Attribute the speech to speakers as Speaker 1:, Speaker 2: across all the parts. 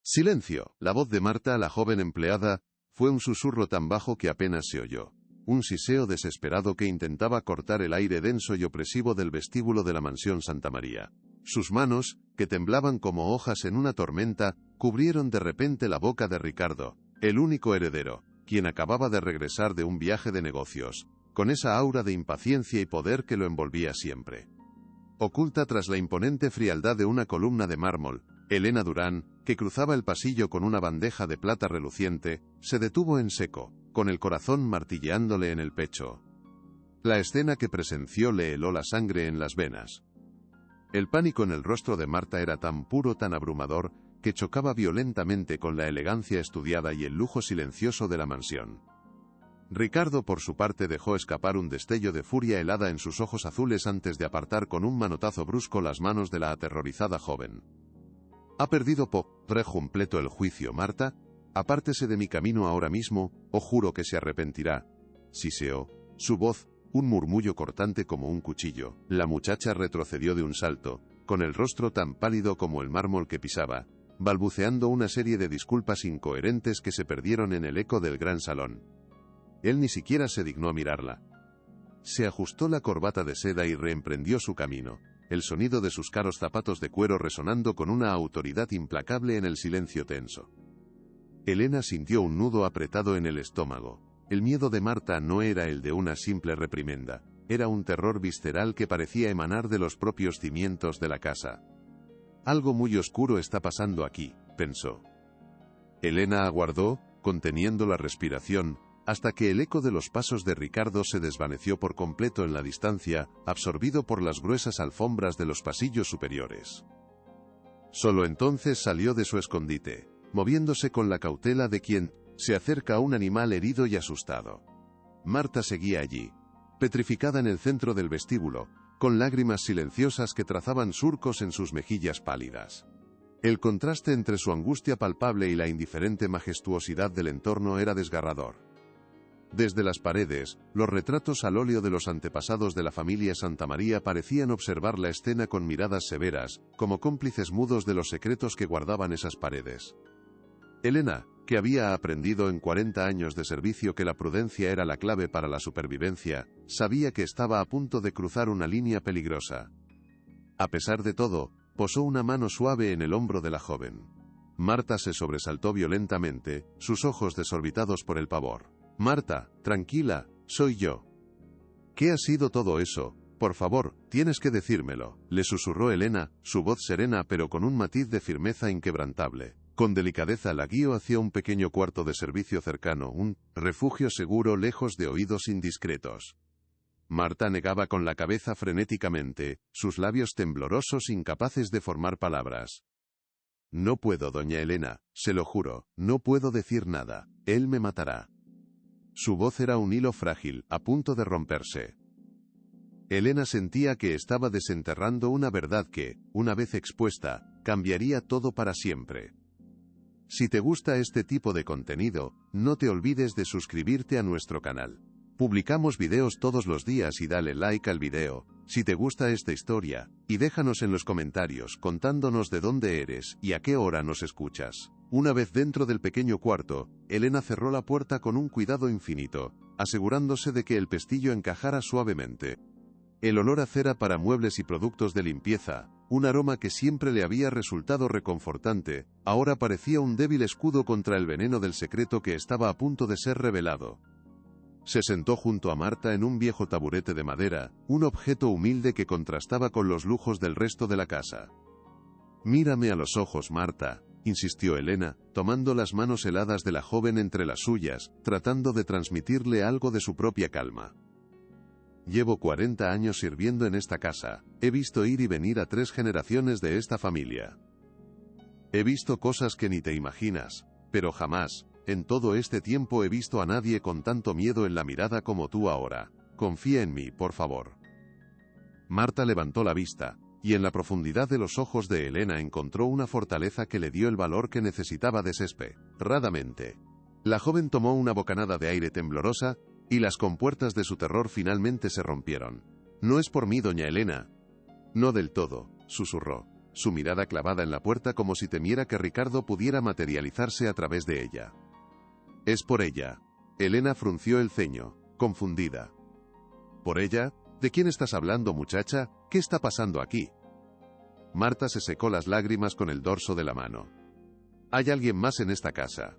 Speaker 1: Silencio. La voz de Marta, la joven empleada, fue un susurro tan bajo que apenas se oyó. Un siseo desesperado que intentaba cortar el aire denso y opresivo del vestíbulo de la mansión Santa María. Sus manos, que temblaban como hojas en una tormenta, cubrieron de repente la boca de Ricardo, el único heredero, quien acababa de regresar de un viaje de negocios, con esa aura de impaciencia y poder que lo envolvía siempre. Oculta tras la imponente frialdad de una columna de mármol, Elena Durán, que cruzaba el pasillo con una bandeja de plata reluciente, se detuvo en seco, con el corazón martilleándole en el pecho. La escena que presenció le heló la sangre en las venas. El pánico en el rostro de Marta era tan puro, tan abrumador, que chocaba violentamente con la elegancia estudiada y el lujo silencioso de la mansión. Ricardo, por su parte, dejó escapar un destello de furia helada en sus ojos azules antes de apartar con un manotazo brusco las manos de la aterrorizada joven. «Ha perdido por completo el juicio, Marta. Apártese de mi camino ahora mismo, o juro que se arrepentirá», siseó. Su voz, un murmullo cortante como un cuchillo. La muchacha retrocedió de un salto, con el rostro tan pálido como el mármol que pisaba, balbuceando una serie de disculpas incoherentes que se perdieron en el eco del gran salón. Él ni siquiera se dignó mirarla. Se ajustó la corbata de seda y reemprendió su camino, el sonido de sus caros zapatos de cuero resonando con una autoridad implacable en el silencio tenso. Elena sintió un nudo apretado en el estómago. El miedo de Marta no era el de una simple reprimenda, era un terror visceral que parecía emanar de los propios cimientos de la casa. Algo muy oscuro está pasando aquí, pensó. Elena aguardó, conteniendo la respiración, hasta que el eco de los pasos de Ricardo se desvaneció por completo en la distancia, absorbido por las gruesas alfombras de los pasillos superiores. Solo entonces salió de su escondite, moviéndose con la cautela de quien se acerca a un animal herido y asustado. Marta seguía allí, petrificada en el centro del vestíbulo, con lágrimas silenciosas que trazaban surcos en sus mejillas pálidas. El contraste entre su angustia palpable y la indiferente majestuosidad del entorno era desgarrador. Desde las paredes, los retratos al óleo de los antepasados de la familia Santa María parecían observar la escena con miradas severas, como cómplices mudos de los secretos que guardaban esas paredes. Elena, que había aprendido en 40 años de servicio que la prudencia era la clave para la supervivencia, sabía que estaba a punto de cruzar una línea peligrosa. A pesar de todo, posó una mano suave en el hombro de la joven. Marta se sobresaltó violentamente, sus ojos desorbitados por el pavor. «Marta, tranquila, soy yo». «¿Qué ha sido todo eso? Por favor, tienes que decírmelo», le susurró Elena, su voz serena pero con un matiz de firmeza inquebrantable. Con delicadeza la guió hacia un pequeño cuarto de servicio cercano, un refugio seguro lejos de oídos indiscretos. Marta negaba con la cabeza frenéticamente, sus labios temblorosos incapaces de formar palabras. «No puedo, doña Elena, se lo juro, no puedo decir nada, él me matará». Su voz era un hilo frágil, a punto de romperse. Elena sentía que estaba desenterrando una verdad que, una vez expuesta, cambiaría todo para siempre. Si te gusta este tipo de contenido, no te olvides de suscribirte a nuestro canal. Publicamos videos todos los días y dale like al video, si te gusta esta historia, y déjanos en los comentarios contándonos de dónde eres y a qué hora nos escuchas. Una vez dentro del pequeño cuarto, Elena cerró la puerta con un cuidado infinito, asegurándose de que el pestillo encajara suavemente. El olor a cera para muebles y productos de limpieza, un aroma que siempre le había resultado reconfortante, ahora parecía un débil escudo contra el veneno del secreto que estaba a punto de ser revelado. Se sentó junto a Marta en un viejo taburete de madera, un objeto humilde que contrastaba con los lujos del resto de la casa. «Mírame a los ojos, Marta», insistió Elena, tomando las manos heladas de la joven entre las suyas, tratando de transmitirle algo de su propia calma. «Llevo 40 años sirviendo en esta casa, he visto ir y venir a 3 generaciones de esta familia. He visto cosas que ni te imaginas, pero jamás, en todo este tiempo he visto a nadie con tanto miedo en la mirada como tú ahora. Confía en mí, por favor». Marta levantó la vista, y en la profundidad de los ojos de Elena encontró una fortaleza que le dio el valor que necesitaba desesperadamente. La joven tomó una bocanada de aire temblorosa, y las compuertas de su terror finalmente se rompieron. «No es por mí, doña Elena». «No del todo», susurró. su mirada clavada en la puerta como si temiera que Ricardo pudiera materializarse a través de ella. «Es por ella». Elena frunció el ceño, confundida. ¿Por ella? ¿De quién estás hablando, muchacha? ¿Qué está pasando aquí? Marta se secó las lágrimas con el dorso de la mano. Hay alguien más en esta casa.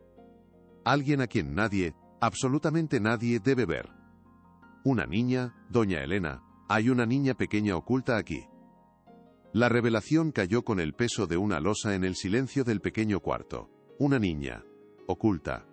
Speaker 1: Alguien a quien nadie, absolutamente nadie, debe ver. Una niña, doña Elena. Hay una niña pequeña oculta aquí. La revelación cayó con el peso de una losa en el silencio del pequeño cuarto. Una niña. Oculta.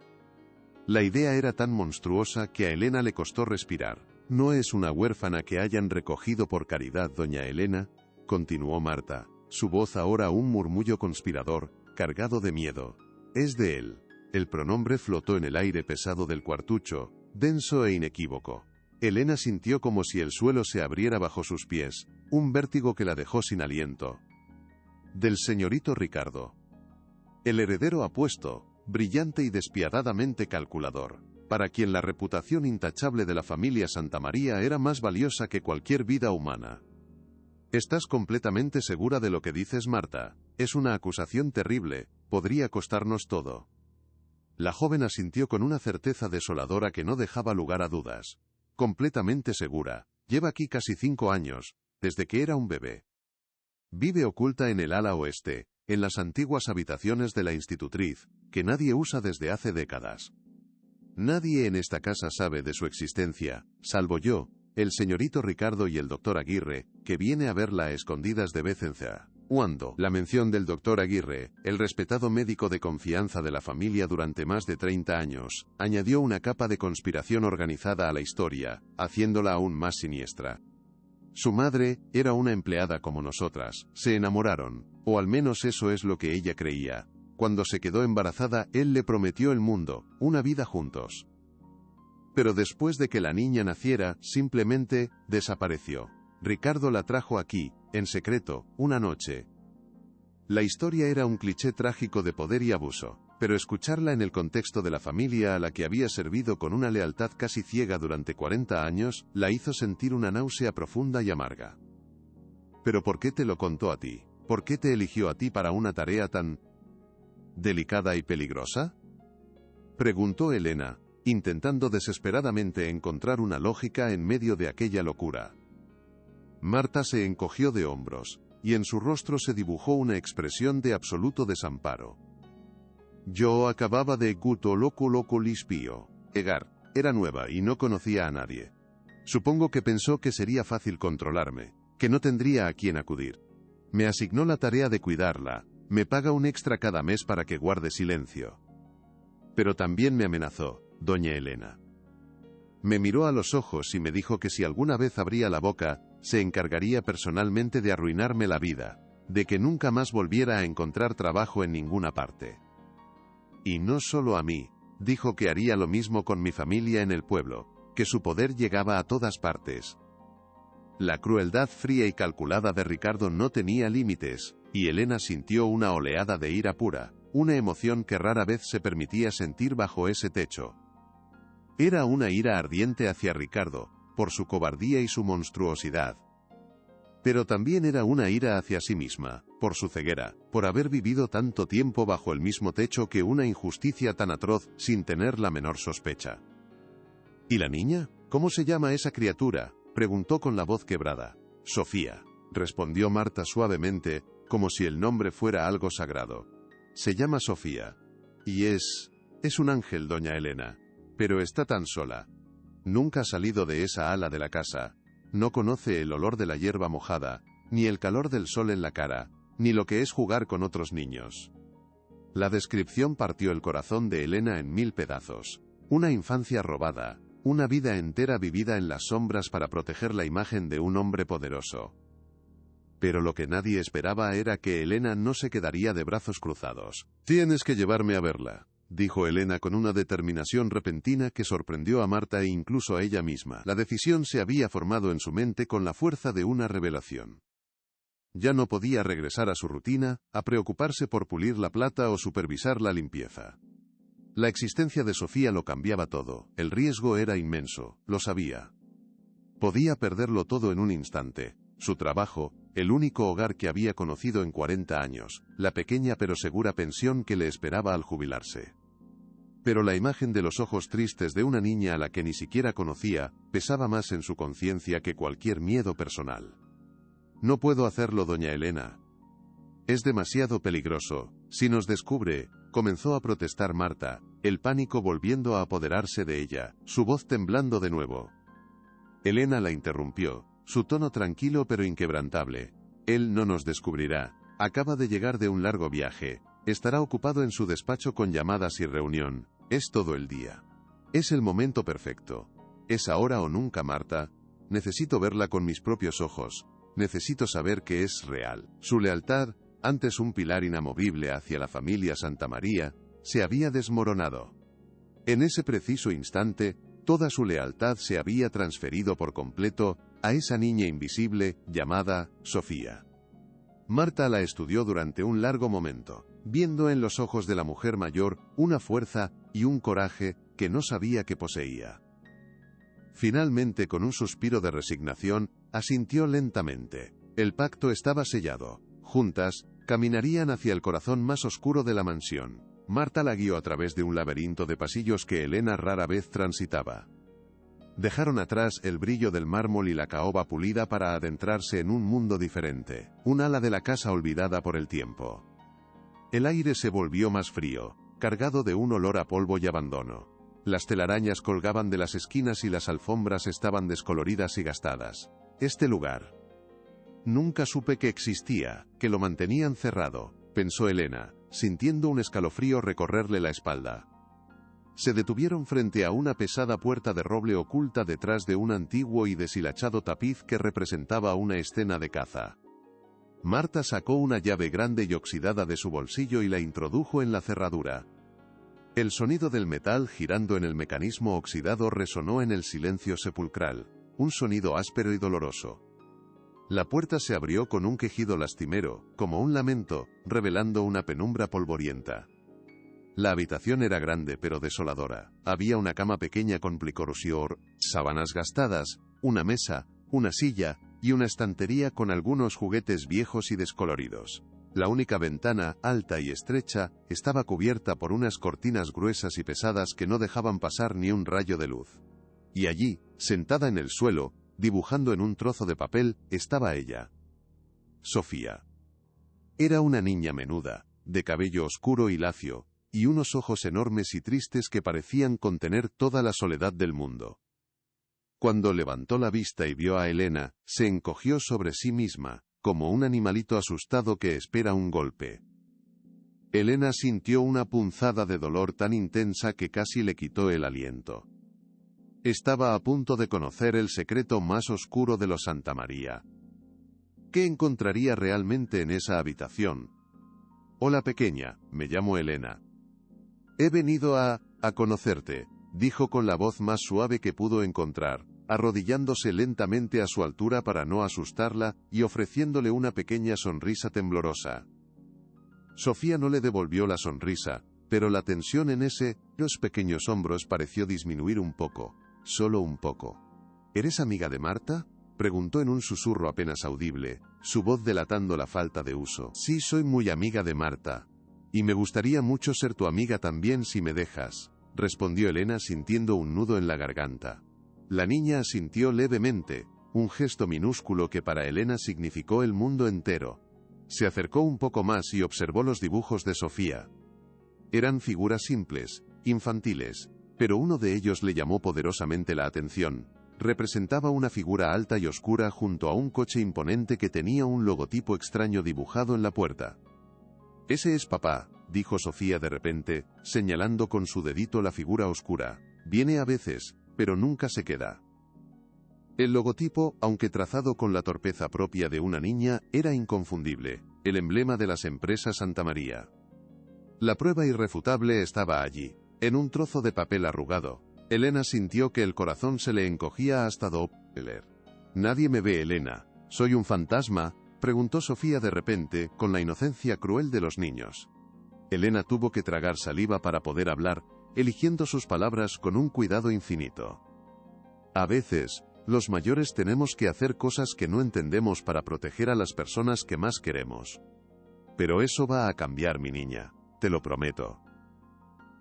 Speaker 1: La idea era tan monstruosa que a Elena le costó respirar. «No es una huérfana que hayan recogido por caridad, doña Elena», continuó Marta, su voz ahora un murmullo conspirador, cargado de miedo. «Es de él». El pronombre flotó en el aire pesado del cuartucho, denso e inequívoco. Elena sintió como si el suelo se abriera bajo sus pies, un vértigo que la dejó sin aliento. Del señorito Ricardo. El heredero apuesto, brillante y despiadadamente calculador, para quien la reputación intachable de la familia Santamaría era más valiosa que cualquier vida humana. ¿Estás completamente segura de lo que dices, Marta? Es una acusación terrible, podría costarnos todo. La joven asintió con una certeza desoladora que no dejaba lugar a dudas. Completamente segura, lleva aquí casi 5 años, desde que era un bebé. Vive oculta en el ala oeste, en las antiguas habitaciones de la institutriz, que nadie usa desde hace décadas. Nadie en esta casa sabe de su existencia, salvo yo, el señorito Ricardo y el doctor Aguirre, que viene a verla a escondidas de vez en cuando. La mención del doctor Aguirre, el respetado médico de confianza de la familia durante más de 30 años, añadió una capa de conspiración organizada a la historia, haciéndola aún más siniestra. Su madre era una empleada como nosotras, se enamoraron, o al menos eso es lo que ella creía. Cuando se quedó embarazada, él le prometió el mundo, una vida juntos. Pero después de que la niña naciera, simplemente desapareció. Ricardo la trajo aquí, en secreto, una noche. La historia era un cliché trágico de poder y abuso, pero escucharla en el contexto de la familia a la que había servido con una lealtad casi ciega durante 40 años, la hizo sentir una náusea profunda y amarga. ¿Pero por qué te lo contó a ti? ¿Por qué te eligió a ti para una tarea tan delicada y peligrosa? Preguntó Elena, intentando desesperadamente encontrar una lógica en medio de aquella locura. Marta se encogió de hombros, y en su rostro se dibujó una expresión de absoluto desamparo. Yo acababa de guto loco lispio. Egar, era nueva y no conocía a nadie. Supongo que pensó que sería fácil controlarme, que no tendría a quién acudir. Me asignó la tarea de cuidarla, me paga un extra cada mes para que guarde silencio. Pero también me amenazó, doña Elena. Me miró a los ojos y me dijo que si alguna vez abría la boca, se encargaría personalmente de arruinarme la vida, de que nunca más volviera a encontrar trabajo en ninguna parte. Y no solo a mí, dijo que haría lo mismo con mi familia en el pueblo, que su poder llegaba a todas partes. La crueldad fría y calculada de Ricardo no tenía límites, y Elena sintió una oleada de ira pura, una emoción que rara vez se permitía sentir bajo ese techo. Era una ira ardiente hacia Ricardo, por su cobardía y su monstruosidad. Pero también era una ira hacia sí misma, por su ceguera, por haber vivido tanto tiempo bajo el mismo techo que una injusticia tan atroz, sin tener la menor sospecha. ¿Y la niña? ¿Cómo se llama esa criatura?, preguntó con la voz quebrada. Sofía, respondió Marta suavemente, como si el nombre fuera algo sagrado. Se llama Sofía. Y es un ángel, doña Elena. Pero está tan sola. Nunca ha salido de esa ala de la casa. No conoce el olor de la hierba mojada, ni el calor del sol en la cara, ni lo que es jugar con otros niños. La descripción partió el corazón de Elena en 1000 pedazos. Una infancia robada, una vida entera vivida en las sombras para proteger la imagen de un hombre poderoso. Pero lo que nadie esperaba era que Elena no se quedaría de brazos cruzados. «Tienes que llevarme a verla», dijo Elena con una determinación repentina que sorprendió a Marta e incluso a ella misma. La decisión se había formado en su mente con la fuerza de una revelación. Ya no podía regresar a su rutina, a preocuparse por pulir la plata o supervisar la limpieza. La existencia de Sofía lo cambiaba todo, el riesgo era inmenso, lo sabía. Podía perderlo todo en un instante, su trabajo, el único hogar que había conocido en 40 años, la pequeña pero segura pensión que le esperaba al jubilarse. Pero la imagen de los ojos tristes de una niña a la que ni siquiera conocía, pesaba más en su conciencia que cualquier miedo personal. «No puedo hacerlo, doña Elena. Es demasiado peligroso. Si nos descubre», comenzó a protestar Marta, el pánico volviendo a apoderarse de ella, su voz temblando de nuevo. Elena la interrumpió, su tono tranquilo pero inquebrantable. «Él no nos descubrirá. Acaba de llegar de un largo viaje. Estará ocupado en su despacho con llamadas y reunión. Es todo el día. Es el momento perfecto. Es ahora o nunca, Marta. Necesito verla con mis propios ojos. Necesito saber que es real». Su lealtad, antes un pilar inamovible hacia la familia Santamaría, se había desmoronado. En ese preciso instante, toda su lealtad se había transferido por completo a esa niña invisible, llamada Sofía. Marta la estudió durante un largo momento, viendo en los ojos de la mujer mayor una fuerza y un coraje que no sabía que poseía. Finalmente, con un suspiro de resignación, asintió lentamente. El pacto estaba sellado. Juntas, caminarían hacia el corazón más oscuro de la mansión. Marta la guió a través de un laberinto de pasillos que Elena rara vez transitaba. Dejaron atrás el brillo del mármol y la caoba pulida para adentrarse en un mundo diferente, un ala de la casa olvidada por el tiempo. El aire se volvió más frío, cargado de un olor a polvo y abandono. Las telarañas colgaban de las esquinas y las alfombras estaban descoloridas y gastadas. Este lugar. Nunca supe que existía, que lo mantenían cerrado, pensó Elena, sintiendo un escalofrío recorrerle la espalda. Se detuvieron frente a una pesada puerta de roble oculta detrás de un antiguo y deshilachado tapiz que representaba una escena de caza. Marta sacó una llave grande y oxidada de su bolsillo y la introdujo en la cerradura. El sonido del metal girando en el mecanismo oxidado resonó en el silencio sepulcral, un sonido áspero y doloroso. La puerta se abrió con un quejido lastimero, como un lamento, revelando una penumbra polvorienta. La habitación era grande pero desoladora. Había una cama pequeña con plicorosior, sábanas gastadas, una mesa, una silla, y una estantería con algunos juguetes viejos y descoloridos. La única ventana, alta y estrecha, estaba cubierta por unas cortinas gruesas y pesadas que no dejaban pasar ni un rayo de luz. Y allí, sentada en el suelo, dibujando en un trozo de papel, estaba ella. Sofía. Era una niña menuda, de cabello oscuro y lacio, y unos ojos enormes y tristes que parecían contener toda la soledad del mundo. Cuando levantó la vista y vio a Elena, se encogió sobre sí misma, como un animalito asustado que espera un golpe. Elena sintió una punzada de dolor tan intensa que casi le quitó el aliento. Estaba a punto de conocer el secreto más oscuro de los Santamaría. ¿Qué encontraría realmente en esa habitación? «Hola, pequeña, me llamo Elena. He venido a conocerte», dijo con la voz más suave que pudo encontrar, arrodillándose lentamente a su altura para no asustarla y ofreciéndole una pequeña sonrisa temblorosa. Sofía no le devolvió la sonrisa, pero la tensión en los pequeños hombros pareció disminuir un poco, solo un poco. «¿Eres amiga de Marta?», preguntó en un susurro apenas audible, su voz delatando la falta de uso. «Sí, soy muy amiga de Marta. Y me gustaría mucho ser tu amiga también si me dejas», respondió Elena sintiendo un nudo en la garganta. La niña asintió levemente, un gesto minúsculo que para Elena significó el mundo entero. Se acercó un poco más y observó los dibujos de Sofía. Eran figuras simples, infantiles, pero uno de ellos le llamó poderosamente la atención. Representaba una figura alta y oscura junto a un coche imponente que tenía un logotipo extraño dibujado en la puerta. «Ese es papá», dijo Sofía de repente, señalando con su dedito la figura oscura. «Viene a veces, pero nunca se queda». El logotipo, aunque trazado con la torpeza propia de una niña, era inconfundible, el emblema de las empresas Santamaría. La prueba irrefutable estaba allí, en un trozo de papel arrugado. Elena sintió que el corazón se le encogía hasta doler. «¿Nadie me ve, Elena? ¿Soy un fantasma?», preguntó Sofía de repente, con la inocencia cruel de los niños. Elena tuvo que tragar saliva para poder hablar, eligiendo sus palabras con un cuidado infinito. «A veces, Los mayores tenemos que hacer cosas que no entendemos para proteger a las personas que más queremos. Pero eso va a cambiar, mi niña, te lo prometo.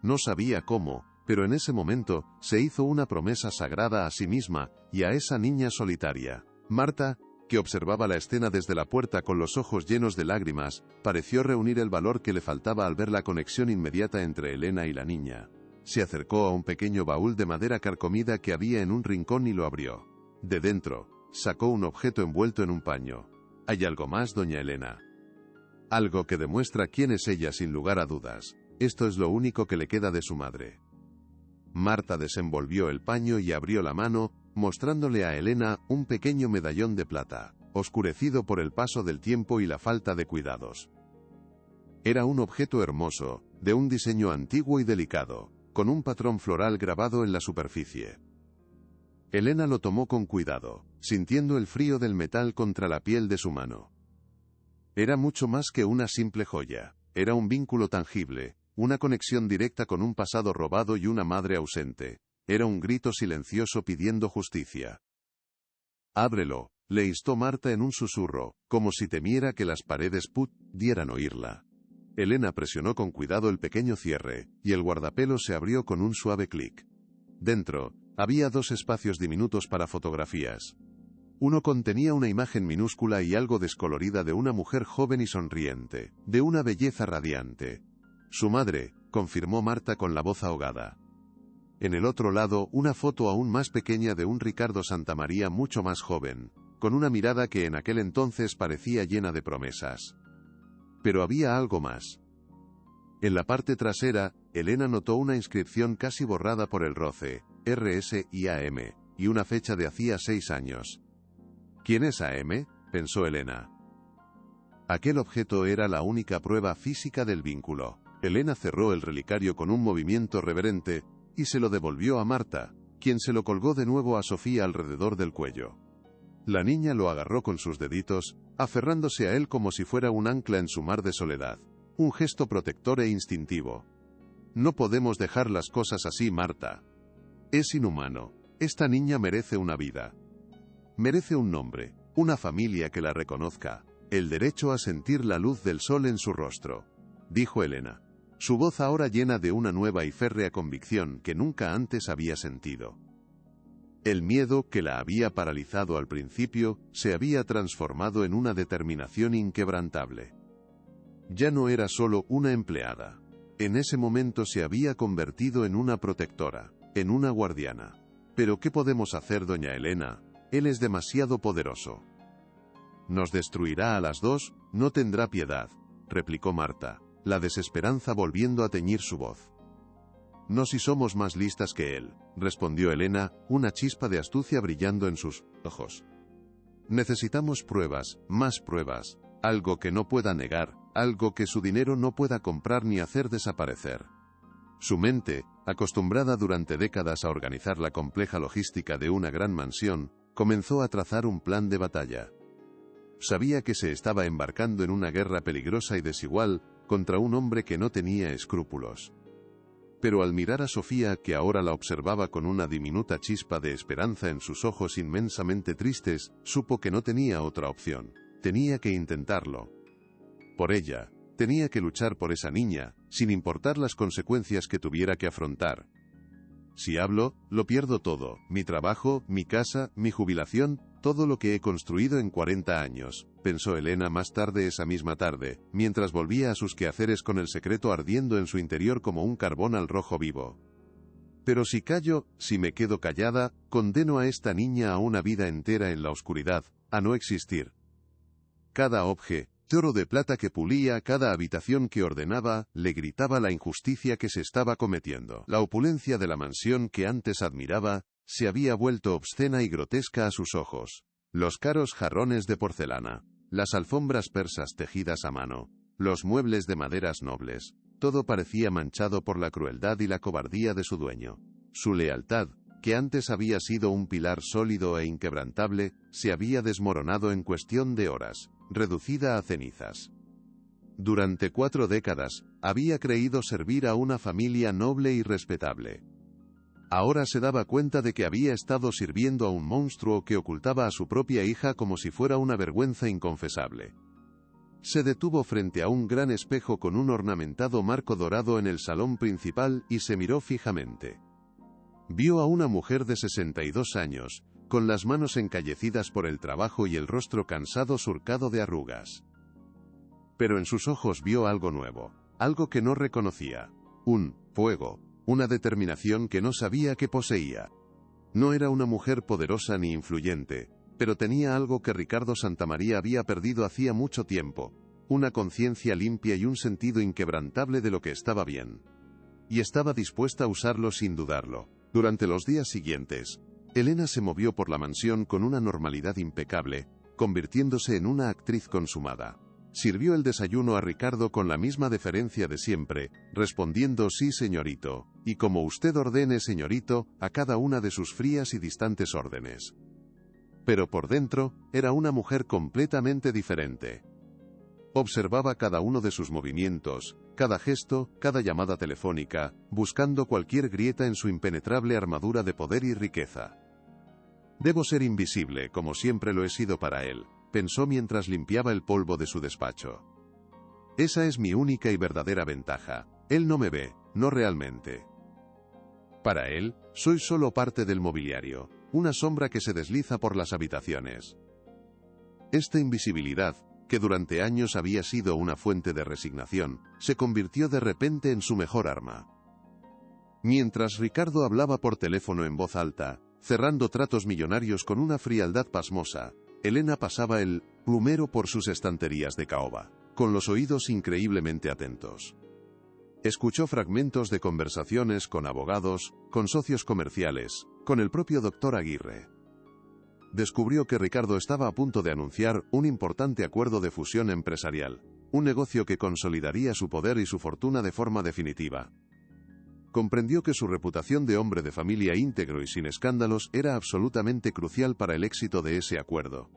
Speaker 1: No sabía cómo, pero en ese momento, se hizo una promesa sagrada a sí misma y a esa niña solitaria. Marta, que observaba la escena desde la puerta con los ojos llenos de lágrimas, pareció reunir el valor que le faltaba al ver la conexión inmediata entre Elena y la niña. Se acercó a un pequeño baúl de madera carcomida que había en un rincón y lo abrió. De dentro, sacó un objeto envuelto en un paño. ¿Hay algo más, doña Elena? Algo que demuestra quién es ella sin lugar a dudas. Esto es lo único que le queda de su madre. Marta desenvolvió el paño y abrió la mano, mostrándole a Elena un pequeño medallón de plata, oscurecido por el paso del tiempo y la falta de cuidados. Era un objeto hermoso, de un diseño antiguo y delicado, con un patrón floral grabado en la superficie. Elena lo tomó con cuidado, sintiendo el frío del metal contra la piel de su mano. Era mucho más que una simple joya, era un vínculo tangible, una conexión directa con un pasado robado y una madre ausente. Era un grito silencioso pidiendo justicia. Ábrelo, le instó Marta en un susurro, como si temiera que las paredes pudieran oírla. Elena presionó con cuidado el pequeño cierre, y el guardapelo se abrió con un suave clic. Dentro, había 2 espacios diminutos para fotografías. Uno contenía una imagen minúscula y algo descolorida de una mujer joven y sonriente, de una belleza radiante. Su madre, confirmó Marta con la voz ahogada. En el otro lado, una foto aún más pequeña de un Ricardo Santamaría mucho más joven, con una mirada que en aquel entonces parecía llena de promesas. Pero había algo más. En la parte trasera, Elena notó una inscripción casi borrada por el roce, RSIAM, y una fecha de hacía 6 años. ¿Quién es AM?, pensó Elena. Aquel objeto era la única prueba física del vínculo. Elena cerró el relicario con un movimiento reverente, y se lo devolvió a Marta, quien se lo colgó de nuevo a Sofía alrededor del cuello. La niña lo agarró con sus deditos, aferrándose a él como si fuera un ancla en su mar de soledad. Un gesto protector e instintivo. No podemos dejar las cosas así, Marta. Es inhumano. Esta niña merece una vida. Merece un nombre, una familia que la reconozca, el derecho a sentir la luz del sol en su rostro, dijo Elena. Su voz ahora llena de una nueva y férrea convicción que nunca antes había sentido. El miedo que la había paralizado al principio se había transformado en una determinación inquebrantable. Ya no era solo una empleada. En ese momento se había convertido en una protectora, en una guardiana. ¿Pero qué podemos hacer, doña Elena? Él es demasiado poderoso. Nos destruirá a las 2, no tendrá piedad, replicó Marta, la desesperanza volviendo a teñir su voz. No si somos más listas que él, respondió Elena, una chispa de astucia brillando en sus ojos. Necesitamos pruebas, más pruebas, algo que no pueda negar, algo que su dinero no pueda comprar ni hacer desaparecer. Su mente, acostumbrada durante décadas a organizar la compleja logística de una gran mansión, comenzó a trazar un plan de batalla. Sabía que se estaba embarcando en una guerra peligrosa y desigual, contra un hombre que no tenía escrúpulos. Pero al mirar a Sofía, que ahora la observaba con una diminuta chispa de esperanza en sus ojos inmensamente tristes, supo que no tenía otra opción. Tenía que intentarlo. Por ella, tenía que luchar por esa niña, sin importar las consecuencias que tuviera que afrontar. Si hablo, lo pierdo todo, mi trabajo, mi casa, mi jubilación, todo lo que he construido en 40 años, pensó Elena más tarde esa misma tarde, mientras volvía a sus quehaceres con el secreto ardiendo en su interior como un carbón al rojo vivo. Pero si callo, si me quedo callada, condeno a esta niña a una vida entera en la oscuridad, a no existir. Cada objeto de plata que pulía, cada habitación que ordenaba, le gritaba la injusticia que se estaba cometiendo. La opulencia de la mansión que antes admiraba, se había vuelto obscena y grotesca a sus ojos. Los caros jarrones de porcelana, las alfombras persas tejidas a mano, los muebles de maderas nobles, todo parecía manchado por la crueldad y la cobardía de su dueño. Su lealtad, que antes había sido un pilar sólido e inquebrantable, se había desmoronado en cuestión de horas, reducida a cenizas. Durante 4 décadas, había creído servir a una familia noble y respetable. Ahora se daba cuenta de que había estado sirviendo a un monstruo que ocultaba a su propia hija como si fuera una vergüenza inconfesable. Se detuvo frente a un gran espejo con un ornamentado marco dorado en el salón principal y se miró fijamente. Vio a una mujer de 62 años, con las manos encallecidas por el trabajo y el rostro cansado surcado de arrugas. Pero en sus ojos vio algo nuevo, algo que no reconocía. Un fuego, una determinación que no sabía que poseía. No era una mujer poderosa ni influyente, pero tenía algo que Ricardo Santamaría había perdido hacía mucho tiempo, una conciencia limpia y un sentido inquebrantable de lo que estaba bien. Y estaba dispuesta a usarlo sin dudarlo. Durante los días siguientes, Elena se movió por la mansión con una normalidad impecable, convirtiéndose en una actriz consumada. Sirvió el desayuno a Ricardo con la misma deferencia de siempre, respondiendo sí señorito, y como usted ordene señorito, a cada una de sus frías y distantes órdenes. Pero por dentro, era una mujer completamente diferente. Observaba cada uno de sus movimientos, cada gesto, cada llamada telefónica, buscando cualquier grieta en su impenetrable armadura de poder y riqueza. Debo ser invisible, como siempre lo he sido para él, pensó mientras limpiaba el polvo de su despacho. Esa es mi única y verdadera ventaja. Él no me ve, no realmente. Para él, soy solo parte del mobiliario, una sombra que se desliza por las habitaciones. Esta invisibilidad, que durante años había sido una fuente de resignación, se convirtió de repente en su mejor arma. Mientras Ricardo hablaba por teléfono en voz alta, cerrando tratos millonarios con una frialdad pasmosa, Elena pasaba el plumero por sus estanterías de caoba, con los oídos increíblemente atentos. Escuchó fragmentos de conversaciones con abogados, con socios comerciales, con el propio doctor Aguirre. Descubrió que Ricardo estaba a punto de anunciar un importante acuerdo de fusión empresarial, un negocio que consolidaría su poder y su fortuna de forma definitiva. Comprendió que su reputación de hombre de familia íntegro y sin escándalos era absolutamente crucial para el éxito de ese acuerdo.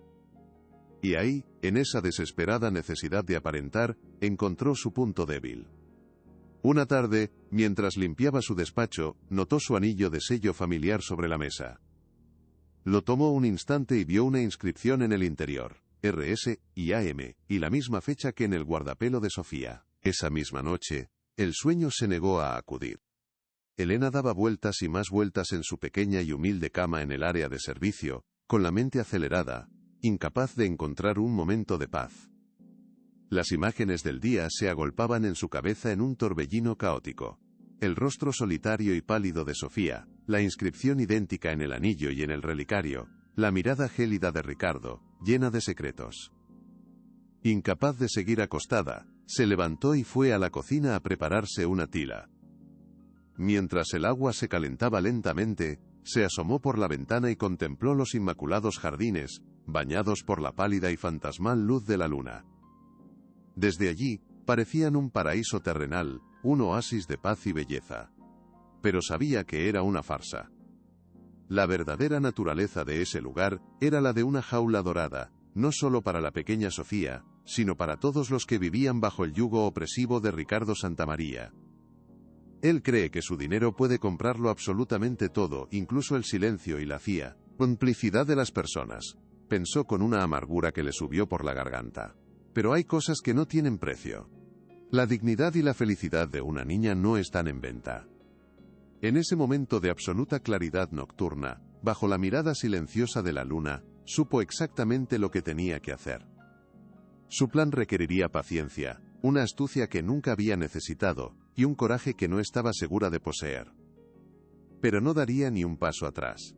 Speaker 1: Y ahí, en esa desesperada necesidad de aparentar, encontró su punto débil. Una tarde, mientras limpiaba su despacho, notó su anillo de sello familiar sobre la mesa. Lo tomó un instante y vio una inscripción en el interior, RS y AM, y la misma fecha que en el guardapelo de Sofía. Esa misma noche, el sueño se negó a acudir. Elena daba vueltas y más vueltas en su pequeña y humilde cama en el área de servicio, con la mente acelerada, incapaz de encontrar un momento de paz. Las imágenes del día se agolpaban en su cabeza en un torbellino caótico. El rostro solitario y pálido de Sofía, la inscripción idéntica en el anillo y en el relicario, la mirada gélida de Ricardo, llena de secretos. Incapaz de seguir acostada, se levantó y fue a la cocina a prepararse una tila. Mientras el agua se calentaba lentamente, se asomó por la ventana y contempló los inmaculados jardines, bañados por la pálida y fantasmal luz de la luna. Desde allí, parecían un paraíso terrenal, un oasis de paz y belleza. Pero sabía que era una farsa. La verdadera naturaleza de ese lugar era la de una jaula dorada, no solo para la pequeña Sofía, sino para todos los que vivían bajo el yugo opresivo de Ricardo Santamaría. Él cree que su dinero puede comprarlo absolutamente todo, incluso el silencio y la fía complicidad de las personas, pensó con una amargura que le subió por la garganta. Pero hay cosas que no tienen precio. La dignidad y la felicidad de una niña no están en venta. En ese momento de absoluta claridad nocturna, bajo la mirada silenciosa de la luna, supo exactamente lo que tenía que hacer. Su plan requeriría paciencia, una astucia que nunca había necesitado, y un coraje que no estaba segura de poseer. Pero no daría ni un paso atrás.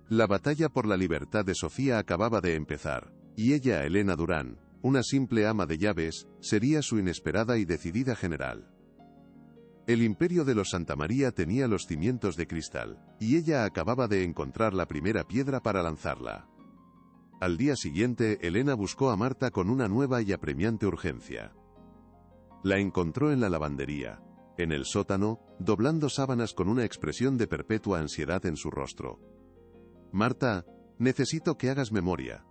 Speaker 1: La batalla por la libertad de Sofía acababa de empezar, y ella, Elena Durán, una simple ama de llaves, sería su inesperada y decidida general. El imperio de los Santamaría tenía los cimientos de cristal, y ella acababa de encontrar la primera piedra para lanzarla. Al día siguiente, Elena buscó a Marta con una nueva y apremiante urgencia. La encontró en la lavandería, en el sótano, doblando sábanas con una expresión de perpetua ansiedad en su rostro. Marta, necesito que hagas memoria.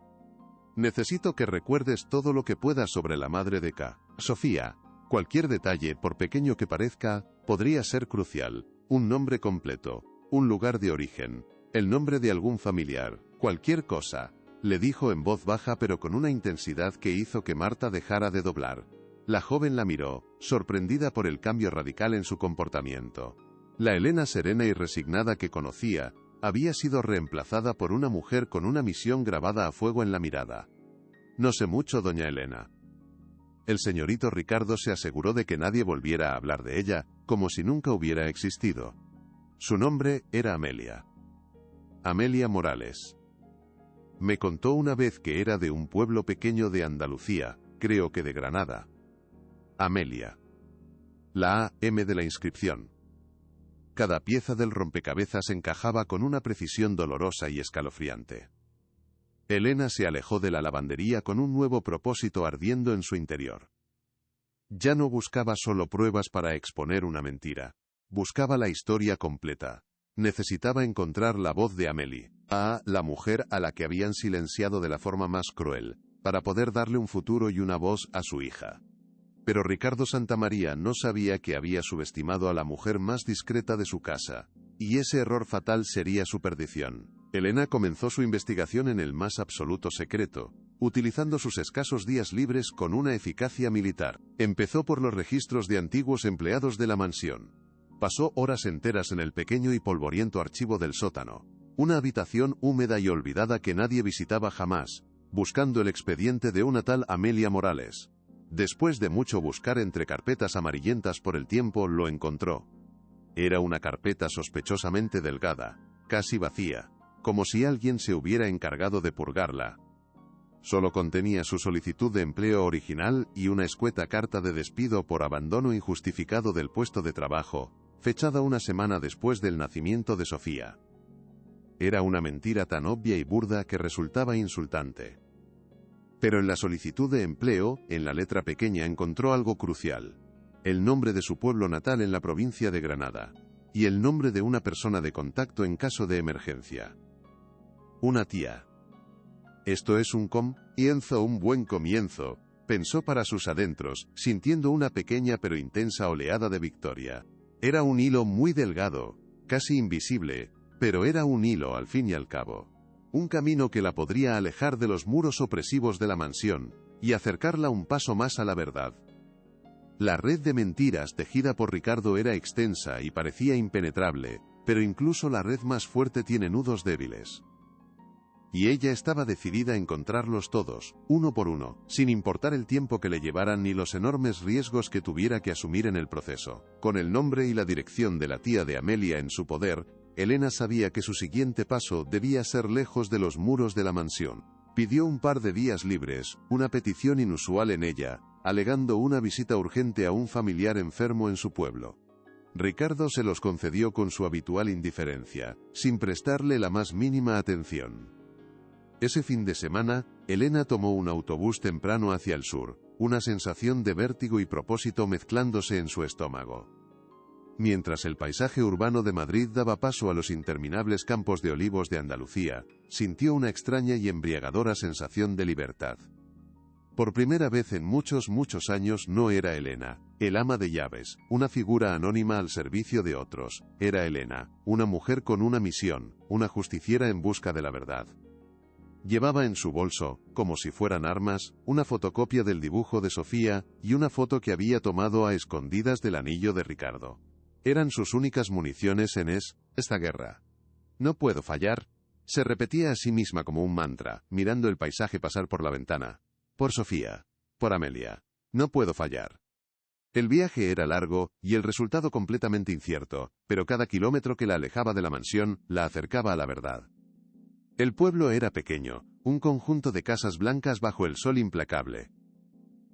Speaker 1: Necesito que recuerdes todo lo que puedas sobre la madre de K. Sofía. Cualquier detalle, por pequeño que parezca, podría ser crucial. Un nombre completo, un lugar de origen, el nombre de algún familiar, cualquier cosa, le dijo en voz baja pero con una intensidad que hizo que Marta dejara de doblar. La joven la miró, sorprendida por el cambio radical en su comportamiento. La Elena serena y resignada que conocía, había sido reemplazada por una mujer con una misión grabada a fuego en la mirada. No sé mucho, doña Elena. El señorito Ricardo se aseguró de que nadie volviera a hablar de ella, como si nunca hubiera existido. Su nombre era Amelia. Amelia Morales. Me contó una vez que era de un pueblo pequeño de Andalucía, creo que de Granada. Amelia. La A-M de la inscripción. Cada pieza del rompecabezas encajaba con una precisión dolorosa y escalofriante. Elena se alejó de la lavandería con un nuevo propósito ardiendo en su interior. Ya no buscaba solo pruebas para exponer una mentira. Buscaba la historia completa. Necesitaba encontrar la voz de Amelie, la mujer a la que habían silenciado de la forma más cruel, para poder darle un futuro y una voz a su hija. Pero Ricardo Santamaría no sabía que había subestimado a la mujer más discreta de su casa, y ese error fatal sería su perdición. Elena comenzó su investigación en el más absoluto secreto, utilizando sus escasos días libres con una eficacia militar. Empezó por los registros de antiguos empleados de la mansión. Pasó horas enteras en el pequeño y polvoriento archivo del sótano, una habitación húmeda y olvidada que nadie visitaba jamás, buscando el expediente de una tal Amelia Morales. Después de mucho buscar entre carpetas amarillentas por el tiempo, lo encontró. Era una carpeta sospechosamente delgada, casi vacía, como si alguien se hubiera encargado de purgarla. Solo contenía su solicitud de empleo original y una escueta carta de despido por abandono injustificado del puesto de trabajo, fechada una semana después del nacimiento de Sofía. Era una mentira tan obvia y burda que resultaba insultante. Pero en la solicitud de empleo, en la letra pequeña encontró algo crucial: el nombre de su pueblo natal en la provincia de Granada, y el nombre de una persona de contacto en caso de emergencia. Una tía. Esto es un comienzo, un buen comienzo, pensó para sus adentros, sintiendo una pequeña pero intensa oleada de victoria. Era un hilo muy delgado, casi invisible, pero era un hilo al fin y al cabo. Un camino que la podría alejar de los muros opresivos de la mansión, y acercarla un paso más a la verdad. La red de mentiras tejida por Ricardo era extensa y parecía impenetrable, pero incluso la red más fuerte tiene nudos débiles. Y ella estaba decidida a encontrarlos todos, uno por uno, sin importar el tiempo que le llevaran ni los enormes riesgos que tuviera que asumir en el proceso. Con el nombre y la dirección de la tía de Amelia en su poder, Elena sabía que su siguiente paso debía ser lejos de los muros de la mansión. Pidió un par de días libres, una petición inusual en ella, alegando una visita urgente a un familiar enfermo en su pueblo. Ricardo se los concedió con su habitual indiferencia, sin prestarle la más mínima atención. Ese fin de semana, Elena tomó un autobús temprano hacia el sur, una sensación de vértigo y propósito mezclándose en su estómago. Mientras el paisaje urbano de Madrid daba paso a los interminables campos de olivos de Andalucía, sintió una extraña y embriagadora sensación de libertad. Por primera vez en muchos años no era Elena, el ama de llaves, una figura anónima al servicio de otros. Era Elena, una mujer con una misión, una justiciera en busca de la verdad. Llevaba en su bolso, como si fueran armas, una fotocopia del dibujo de Sofía, y una foto que había tomado a escondidas del anillo de Ricardo. Eran sus únicas municiones en esta guerra. No puedo fallar, se repetía a sí misma como un mantra, mirando el paisaje pasar por la ventana. Por Sofía. Por Amelia. No puedo fallar. El viaje era largo, y el resultado completamente incierto, pero cada kilómetro que la alejaba de la mansión, la acercaba a la verdad. El pueblo era pequeño, un conjunto de casas blancas bajo el sol implacable.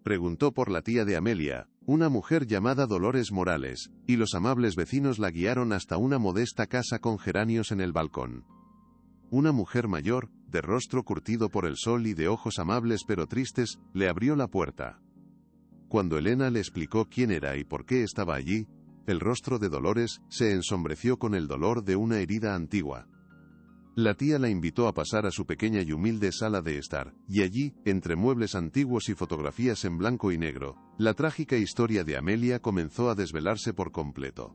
Speaker 1: Preguntó por la tía de Amelia, una mujer llamada Dolores Morales, y los amables vecinos la guiaron hasta una modesta casa con geranios en el balcón. Una mujer mayor, de rostro curtido por el sol y de ojos amables pero tristes, le abrió la puerta. Cuando Elena le explicó quién era y por qué estaba allí, el rostro de Dolores se ensombreció con el dolor de una herida antigua. La tía la invitó a pasar a su pequeña y humilde sala de estar, y allí, entre muebles antiguos y fotografías en blanco y negro, la trágica historia de Amelia comenzó a desvelarse por completo.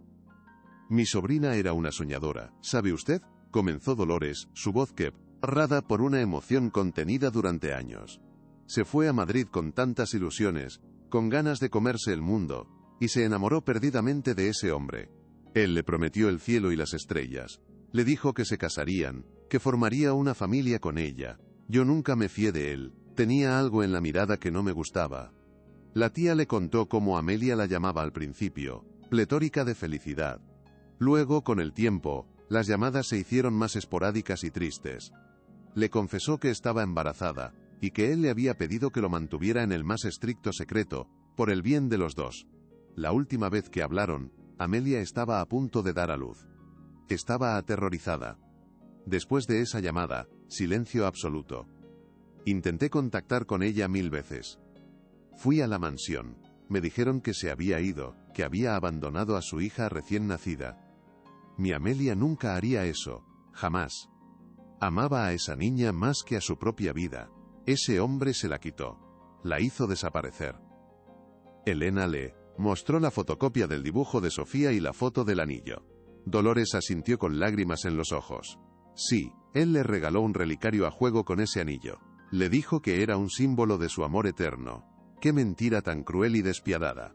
Speaker 1: Mi sobrina era una soñadora, ¿sabe usted? Comenzó Dolores, su voz quebrada por una emoción contenida durante años. Se fue a Madrid con tantas ilusiones, con ganas de comerse el mundo, y se enamoró perdidamente de ese hombre. Él le prometió el cielo y las estrellas. Le dijo que se casarían, que formaría una familia con ella. Yo nunca me fié de él, tenía algo en la mirada que no me gustaba. La tía le contó cómo Amelia la llamaba al principio, pletórica de felicidad. Luego, con el tiempo, las llamadas se hicieron más esporádicas y tristes. Le confesó que estaba embarazada, y que él le había pedido que lo mantuviera en el más estricto secreto, por el bien de los dos. La última vez que hablaron, Amelia estaba a punto de dar a luz. Estaba aterrorizada. Después de esa llamada, silencio absoluto. Intenté contactar con ella 1000 veces. Fui a la mansión. Me dijeron que se había ido, que había abandonado a su hija recién nacida. Mi Amelia nunca haría eso, jamás. Amaba a esa niña más que a su propia vida. Ese hombre se la quitó. La hizo desaparecer. Elena le mostró la fotocopia del dibujo de Sofía y la foto del anillo. Dolores asintió con lágrimas en los ojos. Sí, él le regaló un relicario a juego con ese anillo. Le dijo que era un símbolo de su amor eterno. ¡Qué mentira tan cruel y despiadada!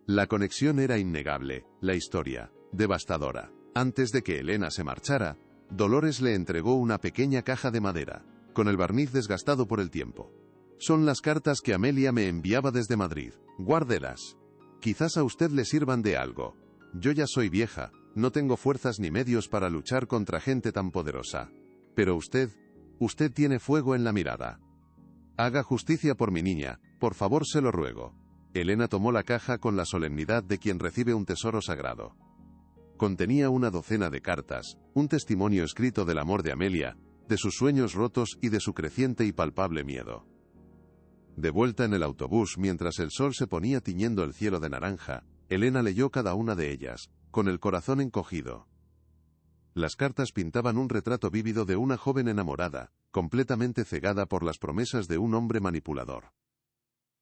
Speaker 1: La conexión era innegable, la historia, devastadora. Antes de que Elena se marchara, Dolores le entregó una pequeña caja de madera, con el barniz desgastado por el tiempo. Son las cartas que Amelia me enviaba desde Madrid. Guárdelas. Quizás a usted le sirvan de algo. Yo ya soy vieja, no tengo fuerzas ni medios para luchar contra gente tan poderosa. Pero usted tiene fuego en la mirada. Haga justicia por mi niña, por favor se lo ruego. Elena tomó la caja con la solemnidad de quien recibe un tesoro sagrado. Contenía una docena de cartas, un testimonio escrito del amor de Amelia, de sus sueños rotos y de su creciente y palpable miedo. De vuelta en el autobús mientras el sol se ponía tiñendo el cielo de naranja, Elena leyó cada una de ellas, con el corazón encogido. Las cartas pintaban un retrato vívido de una joven enamorada, completamente cegada por las promesas de un hombre manipulador.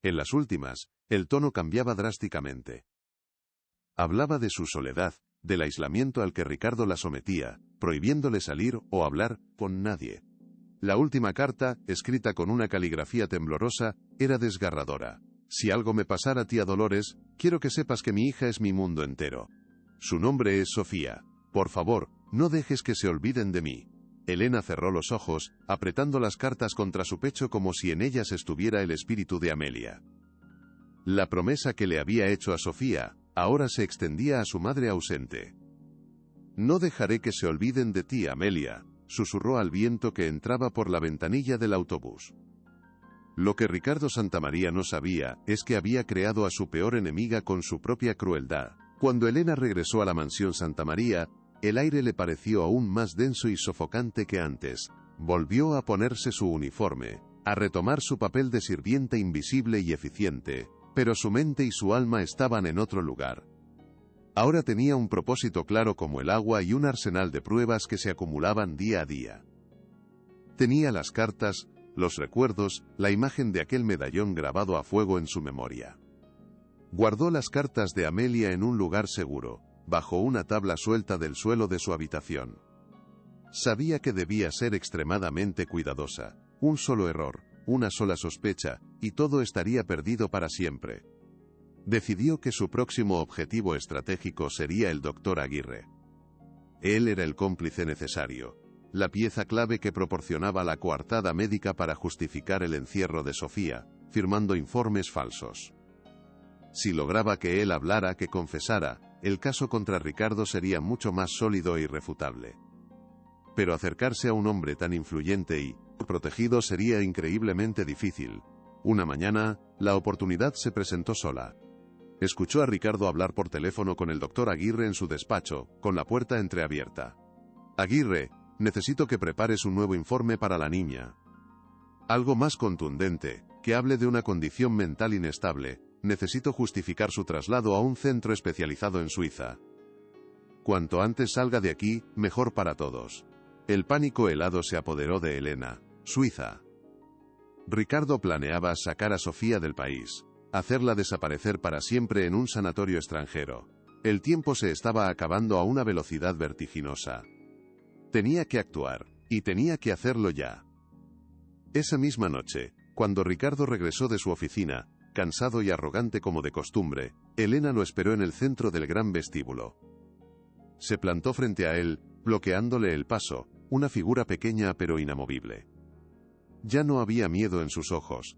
Speaker 1: En las últimas, el tono cambiaba drásticamente. Hablaba de su soledad, del aislamiento al que Ricardo la sometía, prohibiéndole salir o hablar con nadie. La última carta, escrita con una caligrafía temblorosa, era desgarradora. Si algo me pasara, tía Dolores, quiero que sepas que mi hija es mi mundo entero. Su nombre es Sofía. Por favor, no dejes que se olviden de mí. Elena cerró los ojos, apretando las cartas contra su pecho como si en ellas estuviera el espíritu de Amelia. La promesa que le había hecho a Sofía, ahora se extendía a su madre ausente. No dejaré que se olviden de ti, Amelia, susurró al viento que entraba por la ventanilla del autobús. Lo que Ricardo Santamaría no sabía es que había creado a su peor enemiga con su propia crueldad. Cuando Elena regresó a la mansión Santamaría, el aire le pareció aún más denso y sofocante que antes. Volvió a ponerse su uniforme, a retomar su papel de sirvienta invisible y eficiente, pero su mente y su alma estaban en otro lugar. Ahora tenía un propósito claro como el agua y un arsenal de pruebas que se acumulaban día a día. Tenía las cartas, los recuerdos, la imagen de aquel medallón grabado a fuego en su memoria. Guardó las cartas de Amelia en un lugar seguro, bajo una tabla suelta del suelo de su habitación. Sabía que debía ser extremadamente cuidadosa. Un solo error, una sola sospecha, y todo estaría perdido para siempre. Decidió que su próximo objetivo estratégico sería el Dr. Aguirre. Él era el cómplice necesario, la pieza clave que proporcionaba la coartada médica para justificar el encierro de Sofía, firmando informes falsos. Si lograba que él hablara, que confesara, el caso contra Ricardo sería mucho más sólido e irrefutable. Pero acercarse a un hombre tan influyente y protegido sería increíblemente difícil. Una mañana, la oportunidad se presentó sola. Escuchó a Ricardo hablar por teléfono con el Dr. Aguirre en su despacho, con la puerta entreabierta. Aguirre, necesito que prepares un nuevo informe para la niña. Algo más contundente, que hable de una condición mental inestable. Necesito justificar su traslado a un centro especializado en Suiza. Cuanto antes salga de aquí, mejor para todos. El pánico helado se apoderó de Elena. Suiza. Ricardo planeaba sacar a Sofía del país, hacerla desaparecer para siempre en un sanatorio extranjero. El tiempo se estaba acabando a una velocidad vertiginosa. Tenía que actuar, y tenía que hacerlo ya. Esa misma noche, cuando Ricardo regresó de su oficina, cansado y arrogante como de costumbre, Elena lo esperó en el centro del gran vestíbulo. Se plantó frente a él, bloqueándole el paso, una figura pequeña pero inamovible. Ya no había miedo en sus ojos.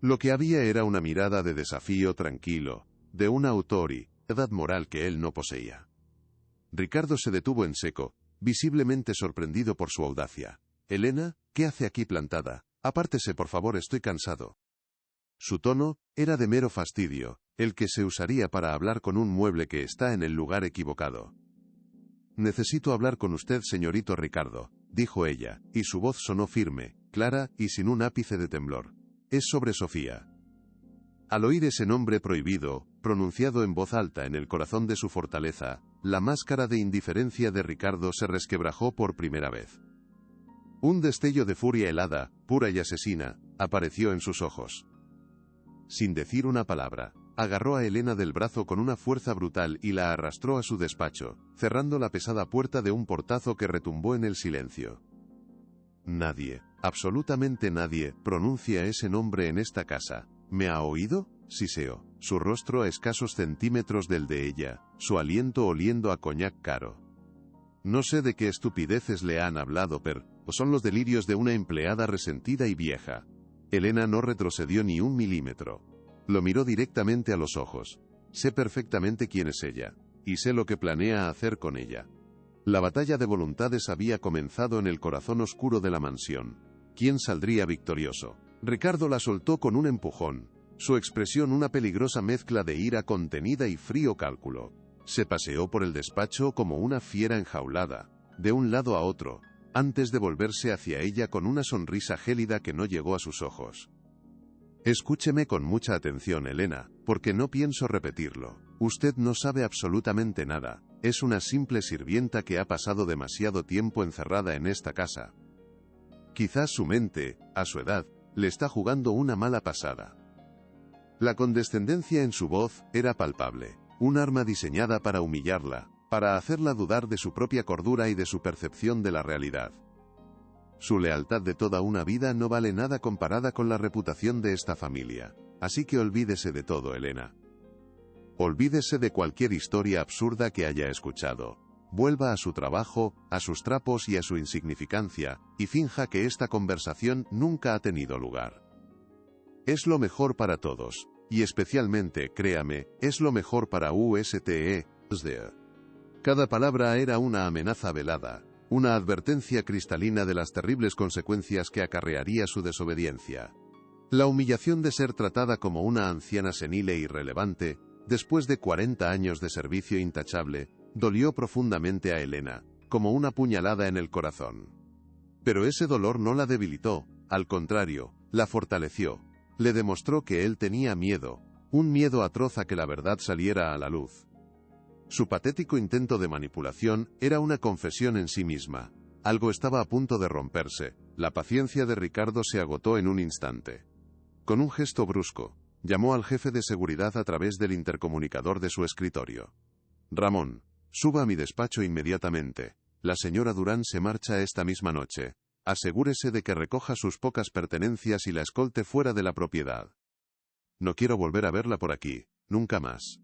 Speaker 1: Lo que había era una mirada de desafío tranquilo, de una autoridad moral que él no poseía. Ricardo se detuvo en seco, visiblemente sorprendido por su audacia. «Elena, ¿qué hace aquí plantada? Apártese, por favor, estoy cansado». Su tono era de mero fastidio, el que se usaría para hablar con un mueble que está en el lugar equivocado. «Necesito hablar con usted, señorito Ricardo», dijo ella, y su voz sonó firme, clara y sin un ápice de temblor. «Es sobre Sofía». Al oír ese nombre prohibido, pronunciado en voz alta en el corazón de su fortaleza, la máscara de indiferencia de Ricardo se resquebrajó por primera vez. Un destello de furia helada, pura y asesina, apareció en sus ojos. Sin decir una palabra, agarró a Elena del brazo con una fuerza brutal y la arrastró a su despacho, cerrando la pesada puerta de un portazo que retumbó en el silencio. «Nadie, absolutamente nadie, pronuncia ese nombre en esta casa. ¿Me ha oído?», siseó, su rostro a escasos centímetros del de ella, su aliento oliendo a coñac caro. «No sé de qué estupideces le han hablado, o son los delirios de una empleada resentida y vieja». Elena no retrocedió ni un milímetro. Lo miró directamente a los ojos. «Sé perfectamente quién es ella, y sé lo que planea hacer con ella». La batalla de voluntades había comenzado en el corazón oscuro de la mansión. ¿Quién saldría victorioso? Ricardo la soltó con un empujón, su expresión una peligrosa mezcla de ira contenida y frío cálculo. Se paseó por el despacho como una fiera enjaulada, de un lado a otro, antes de volverse hacia ella con una sonrisa gélida que no llegó a sus ojos. «Escúcheme con mucha atención, Elena, porque no pienso repetirlo. Usted no sabe absolutamente nada, es una simple sirvienta que ha pasado demasiado tiempo encerrada en esta casa. Quizás su mente, a su edad, le está jugando una mala pasada». La condescendencia en su voz era palpable, un arma diseñada para humillarla, para hacerla dudar de su propia cordura y de su percepción de la realidad. Su lealtad de toda una vida no vale nada comparada con la reputación de esta familia, así que olvídese de todo, Elena. Olvídese de cualquier historia absurda que haya escuchado. Vuelva a su trabajo, a sus trapos y a su insignificancia, y finja que esta conversación nunca ha tenido lugar. Es lo mejor para todos, y especialmente, créame, es lo mejor para usted. Cada palabra era una amenaza velada, una advertencia cristalina de las terribles consecuencias que acarrearía su desobediencia. La humillación de ser tratada como una anciana senil e irrelevante, después de 40 años de servicio intachable, dolió profundamente a Elena, como una puñalada en el corazón. Pero ese dolor no la debilitó, al contrario, la fortaleció. Le demostró que él tenía miedo, un miedo atroz a que la verdad saliera a la luz. Su patético intento de manipulación era una confesión en sí misma. Algo estaba a punto de romperse. La paciencia de Ricardo se agotó en un instante. Con un gesto brusco, llamó al jefe de seguridad a través del intercomunicador de su escritorio. «Ramón, suba a mi despacho inmediatamente. La señora Durán se marcha esta misma noche. Asegúrese de que recoja sus pocas pertenencias y la escolte fuera de la propiedad. No quiero volver a verla por aquí, nunca más».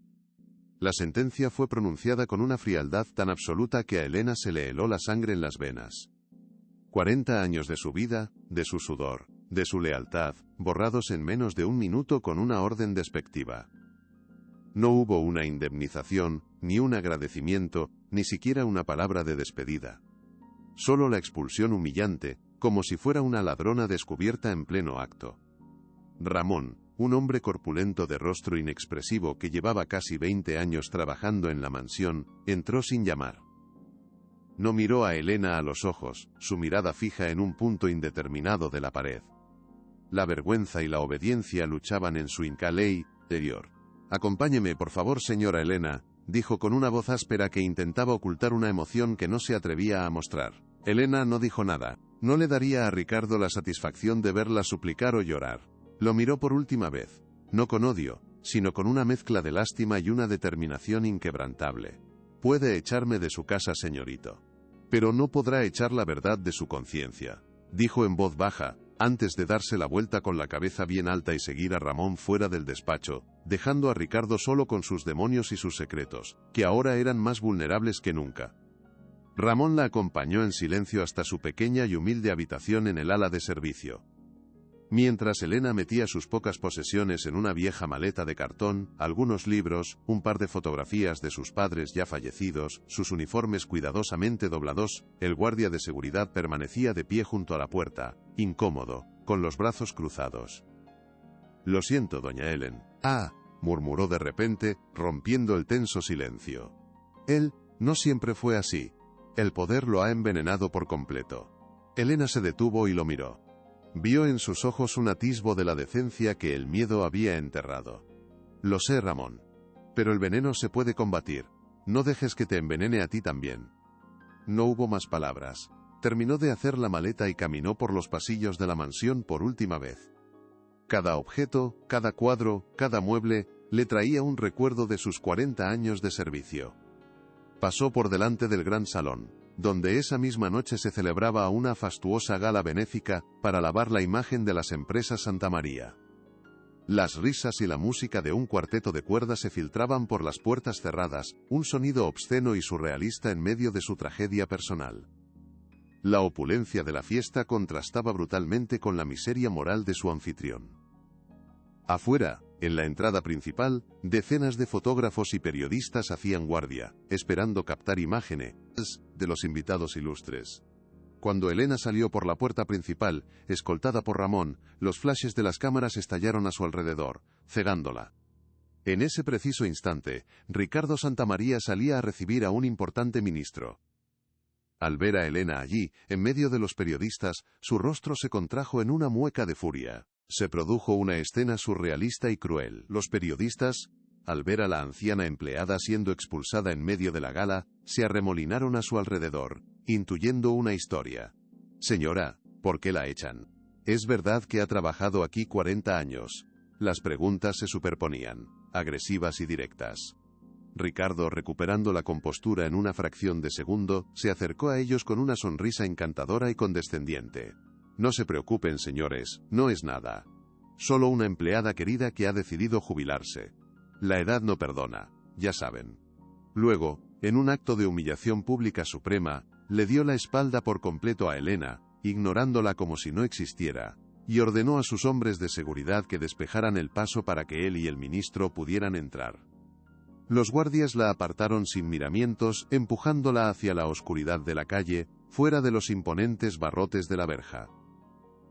Speaker 1: La sentencia fue pronunciada con una frialdad tan absoluta que a Elena se le heló la sangre en las venas. 40 años de su vida, de su sudor, de su lealtad, borrados en menos de un minuto con una orden despectiva. No hubo una indemnización, ni un agradecimiento, ni siquiera una palabra de despedida. Solo la expulsión humillante, como si fuera una ladrona descubierta en pleno acto. Ramón, un hombre corpulento de rostro inexpresivo que llevaba casi 20 años trabajando en la mansión, entró sin llamar. No miró a Elena a los ojos, su mirada fija en un punto indeterminado de la pared. La vergüenza y la obediencia luchaban en su interior. «Acompáñeme, por favor, señora Elena», dijo con una voz áspera que intentaba ocultar una emoción que no se atrevía a mostrar. Elena no dijo nada. No le daría a Ricardo la satisfacción de verla suplicar o llorar. Lo miró por última vez, no con odio, sino con una mezcla de lástima y una determinación inquebrantable. Puede echarme de su casa, señorito. Pero no podrá echar la verdad de su conciencia, dijo en voz baja, antes de darse la vuelta con la cabeza bien alta y seguir a Ramón fuera del despacho, dejando a Ricardo solo con sus demonios y sus secretos, que ahora eran más vulnerables que nunca. Ramón la acompañó en silencio hasta su pequeña y humilde habitación en el ala de servicio. Mientras Elena metía sus pocas posesiones en una vieja maleta de cartón, algunos libros, un par de fotografías de sus padres ya fallecidos, sus uniformes cuidadosamente doblados, el guardia de seguridad permanecía de pie junto a la puerta, incómodo, con los brazos cruzados. «Lo siento, doña Helen». «Ah», murmuró de repente, rompiendo el tenso silencio. «Él no siempre fue así. El poder lo ha envenenado por completo». Elena se detuvo y lo miró. Vio en sus ojos un atisbo de la decencia que el miedo había enterrado. «Lo sé, Ramón. Pero el veneno se puede combatir. No dejes que te envenene a ti también». No hubo más palabras. Terminó de hacer la maleta y caminó por los pasillos de la mansión por última vez. Cada objeto, cada cuadro, cada mueble, le traía un recuerdo de sus 40 años de servicio. Pasó por delante del gran salón, donde esa misma noche se celebraba una fastuosa gala benéfica para lavar la imagen de las empresas Santa María. Las risas y la música de un cuarteto de cuerdas se filtraban por las puertas cerradas, un sonido obsceno y surrealista en medio de su tragedia personal. La opulencia de la fiesta contrastaba brutalmente con la miseria moral de su anfitrión. Afuera, en la entrada principal, decenas de fotógrafos y periodistas hacían guardia, esperando captar imágenes de los invitados ilustres. Cuando Elena salió por la puerta principal, escoltada por Ramón, los flashes de las cámaras estallaron a su alrededor, cegándola. En ese preciso instante, Ricardo Santamaría salía a recibir a un importante ministro. Al ver a Elena allí, en medio de los periodistas, su rostro se contrajo en una mueca de furia. Se produjo una escena surrealista y cruel. Los periodistas, al ver a la anciana empleada siendo expulsada en medio de la gala, se arremolinaron a su alrededor, intuyendo una historia. «Señora, ¿por qué la echan? ¿Es verdad que ha trabajado aquí 40 años?» Las preguntas se superponían, agresivas y directas. Ricardo, recuperando la compostura en una fracción de segundo, se acercó a ellos con una sonrisa encantadora y condescendiente. «No se preocupen, señores, no es nada. Solo una empleada querida que ha decidido jubilarse. La edad no perdona, ya saben». Luego, en un acto de humillación pública suprema, le dio la espalda por completo a Elena, ignorándola como si no existiera, y ordenó a sus hombres de seguridad que despejaran el paso para que él y el ministro pudieran entrar. Los guardias la apartaron sin miramientos, empujándola hacia la oscuridad de la calle, fuera de los imponentes barrotes de la verja.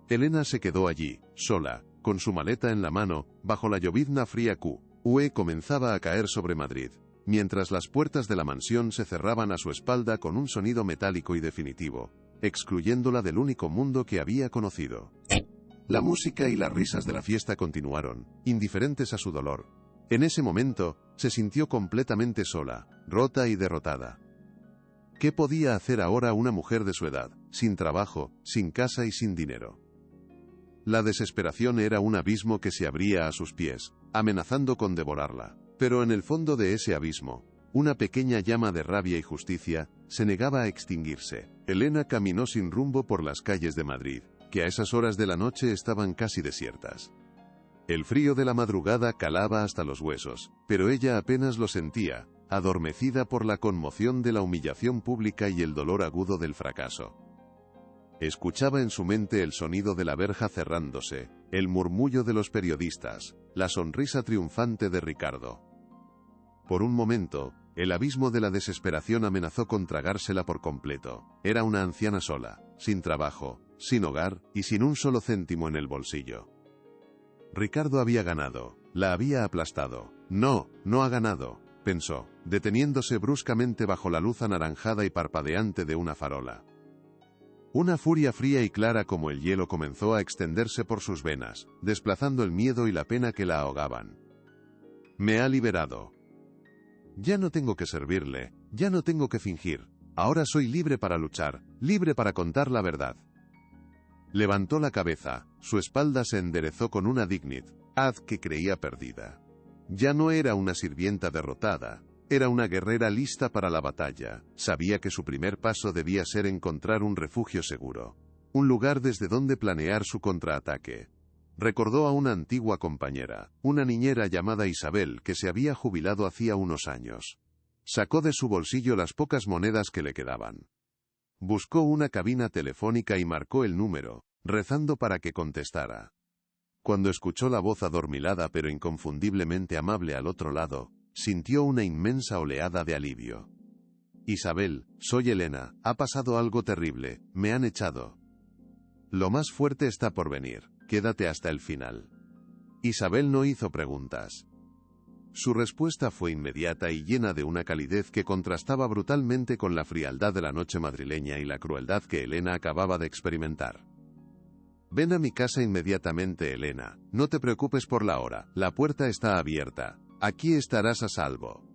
Speaker 1: Elena se quedó allí, sola, con su maleta en la mano, bajo la llovizna fría que comenzaba a caer sobre Madrid, mientras las puertas de la mansión se cerraban a su espalda con un sonido metálico y definitivo, excluyéndola del único mundo que había conocido. La música y las risas de la fiesta continuaron, indiferentes a su dolor. En ese momento, se sintió completamente sola, rota y derrotada. ¿Qué podía hacer ahora una mujer de su edad, sin trabajo, sin casa y sin dinero? La desesperación era un abismo que se abría a sus pies, amenazando con devorarla. Pero en el fondo de ese abismo, una pequeña llama de rabia y justicia se negaba a extinguirse. Elena caminó sin rumbo por las calles de Madrid, que a esas horas de la noche estaban casi desiertas. El frío de la madrugada calaba hasta los huesos, pero ella apenas lo sentía, adormecida por la conmoción de la humillación pública y el dolor agudo del fracaso. Escuchaba en su mente el sonido de la verja cerrándose, el murmullo de los periodistas, la sonrisa triunfante de Ricardo. Por un momento, el abismo de la desesperación amenazó con tragársela por completo. Era una anciana sola, sin trabajo, sin hogar y sin un solo céntimo en el bolsillo. Ricardo había ganado, la había aplastado. No, no ha ganado, pensó, deteniéndose bruscamente bajo la luz anaranjada y parpadeante de una farola. Una furia fría y clara como el hielo comenzó a extenderse por sus venas, desplazando el miedo y la pena que la ahogaban. Me ha liberado. Ya no tengo que servirle, ya no tengo que fingir. Ahora soy libre para luchar, libre para contar la verdad. Levantó la cabeza, su espalda se enderezó con una dignidad que creía perdida. Ya no era una sirvienta derrotada, era una guerrera lista para la batalla. Sabía que su primer paso debía ser encontrar un refugio seguro, un lugar desde donde planear su contraataque. Recordó a una antigua compañera, una niñera llamada Isabel que se había jubilado hacía unos años. Sacó de su bolsillo las pocas monedas que le quedaban. Buscó una cabina telefónica y marcó el número, rezando para que contestara. Cuando escuchó la voz adormilada pero inconfundiblemente amable al otro lado, sintió una inmensa oleada de alivio. Isabel, soy Elena, ha pasado algo terrible, me han echado. Lo más fuerte está por venir, quédate hasta el final. Isabel no hizo preguntas. Su respuesta fue inmediata y llena de una calidez que contrastaba brutalmente con la frialdad de la noche madrileña y la crueldad que Elena acababa de experimentar. Ven a mi casa inmediatamente, Elena, no te preocupes por la hora, la puerta está abierta, aquí estarás a salvo.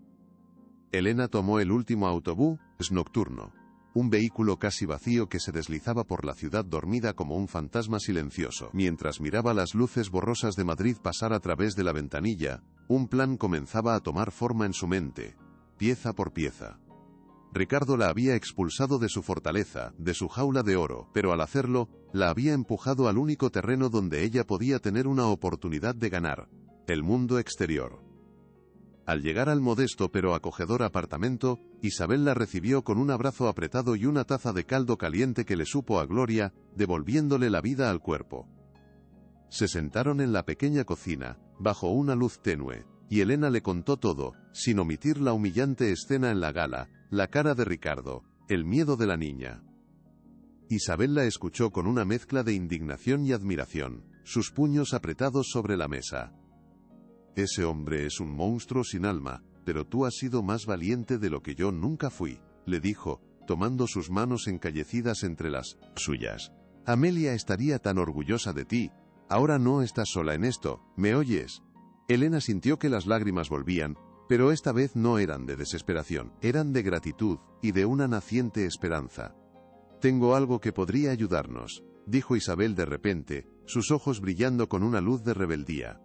Speaker 1: Elena tomó el último autobús nocturno, un vehículo casi vacío que se deslizaba por la ciudad dormida como un fantasma silencioso. Mientras miraba las luces borrosas de Madrid pasar a través de la ventanilla, un plan comenzaba a tomar forma en su mente, pieza por pieza. Ricardo la había expulsado de su fortaleza, de su jaula de oro, pero al hacerlo, la había empujado al único terreno donde ella podía tener una oportunidad de ganar, el mundo exterior. Al llegar al modesto pero acogedor apartamento, Isabel la recibió con un abrazo apretado y una taza de caldo caliente que le supo a gloria, devolviéndole la vida al cuerpo. Se sentaron en la pequeña cocina, bajo una luz tenue, y Elena le contó todo, sin omitir la humillante escena en la gala, la cara de Ricardo, el miedo de la niña. Isabel la escuchó con una mezcla de indignación y admiración, sus puños apretados sobre la mesa. Ese hombre es un monstruo sin alma, pero tú has sido más valiente de lo que yo nunca fui, le dijo, tomando sus manos encallecidas entre las suyas. Amelia estaría tan orgullosa de ti. Ahora no estás sola en esto, ¿me oyes? Elena sintió que las lágrimas volvían, pero esta vez no eran de desesperación, eran de gratitud y de una naciente esperanza. Tengo algo que podría ayudarnos, dijo Isabel de repente, sus ojos brillando con una luz de rebeldía.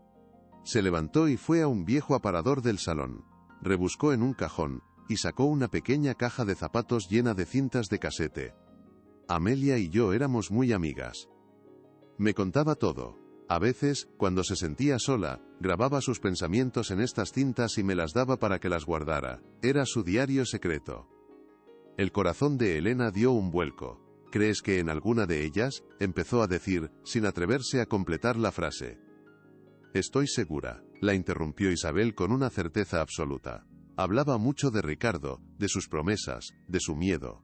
Speaker 1: Se levantó y fue a un viejo aparador del salón. Rebuscó en un cajón, y sacó una pequeña caja de zapatos llena de cintas de casete. Amelia y yo éramos muy amigas. Me contaba todo. A veces, cuando se sentía sola, grababa sus pensamientos en estas cintas y me las daba para que las guardara. Era su diario secreto. El corazón de Elena dio un vuelco. ¿Crees que en alguna de ellas? Empezó a decir, sin atreverse a completar la frase. Estoy segura, la interrumpió Isabel con una certeza absoluta. Hablaba mucho de Ricardo, de sus promesas, de su miedo.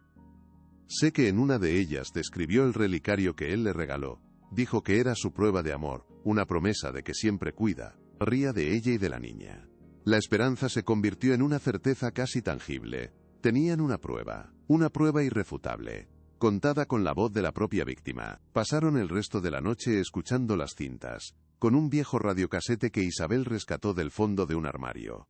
Speaker 1: Sé que en una de ellas describió el relicario que él le regaló. Dijo que era su prueba de amor, una promesa de que siempre cuida, ría de ella y de la niña. La esperanza se convirtió en una certeza casi tangible. Tenían una prueba irrefutable, contada con la voz de la propia víctima. Pasaron el resto de la noche escuchando las cintas, con un viejo radiocasete que Isabel rescató del fondo de un armario.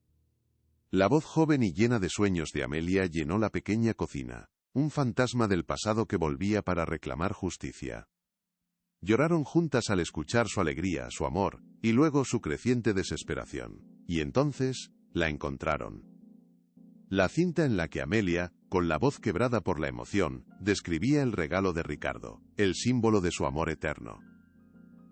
Speaker 1: La voz joven y llena de sueños de Amelia llenó la pequeña cocina, un fantasma del pasado que volvía para reclamar justicia. Lloraron juntas al escuchar su alegría, su amor, y luego su creciente desesperación. Y entonces, la encontraron. La cinta en la que Amelia, con la voz quebrada por la emoción, describía el regalo de Ricardo, el símbolo de su amor eterno.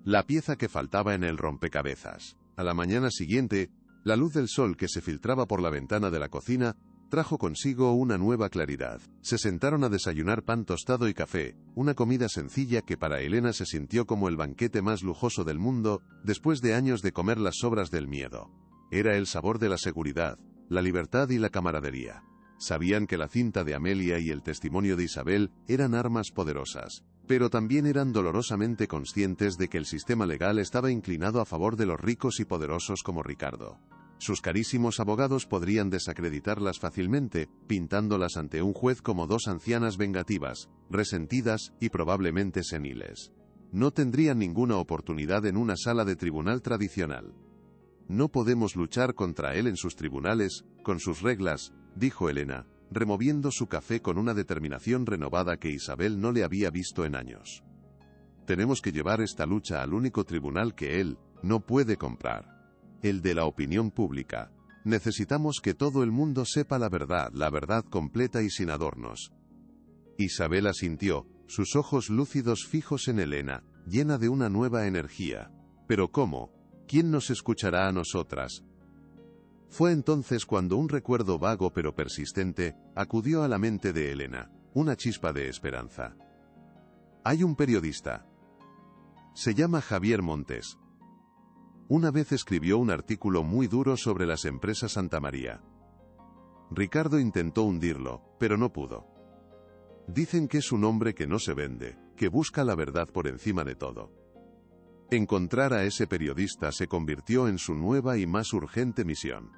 Speaker 1: La pieza que faltaba en el rompecabezas. A la mañana siguiente, la luz del sol que se filtraba por la ventana de la cocina trajo consigo una nueva claridad. Se sentaron a desayunar pan tostado y café, una comida sencilla que para Elena se sintió como el banquete más lujoso del mundo, después de años de comer las sobras del miedo. Era el sabor de la seguridad, la libertad y la camaradería. Sabían que la cinta de Amelia y el testimonio de Isabel eran armas poderosas, pero también eran dolorosamente conscientes de que el sistema legal estaba inclinado a favor de los ricos y poderosos como Ricardo. Sus carísimos abogados podrían desacreditarlas fácilmente, pintándolas ante un juez como dos ancianas vengativas, resentidas y probablemente seniles. No tendrían ninguna oportunidad en una sala de tribunal tradicional. No podemos luchar contra él en sus tribunales, con sus reglas, dijo Elena, removiendo su café con una determinación renovada que Isabel no le había visto en años. Tenemos que llevar esta lucha al único tribunal que él no puede comprar. el de la opinión pública. Necesitamos que todo el mundo sepa la verdad completa y sin adornos. Isabel asintió, sus ojos lúcidos fijos en Elena, llena de una nueva energía. ¿Pero cómo? ¿Quién nos escuchará a nosotras? Fue entonces cuando un recuerdo vago pero persistente acudió a la mente de Elena, una chispa de esperanza. Hay un periodista. Se llama Javier Montes. Una vez escribió un artículo muy duro sobre las empresas Santa María. Ricardo intentó hundirlo, pero no pudo. Dicen que es un hombre que no se vende, que busca la verdad por encima de todo. Encontrar a ese periodista se convirtió en su nueva y más urgente misión.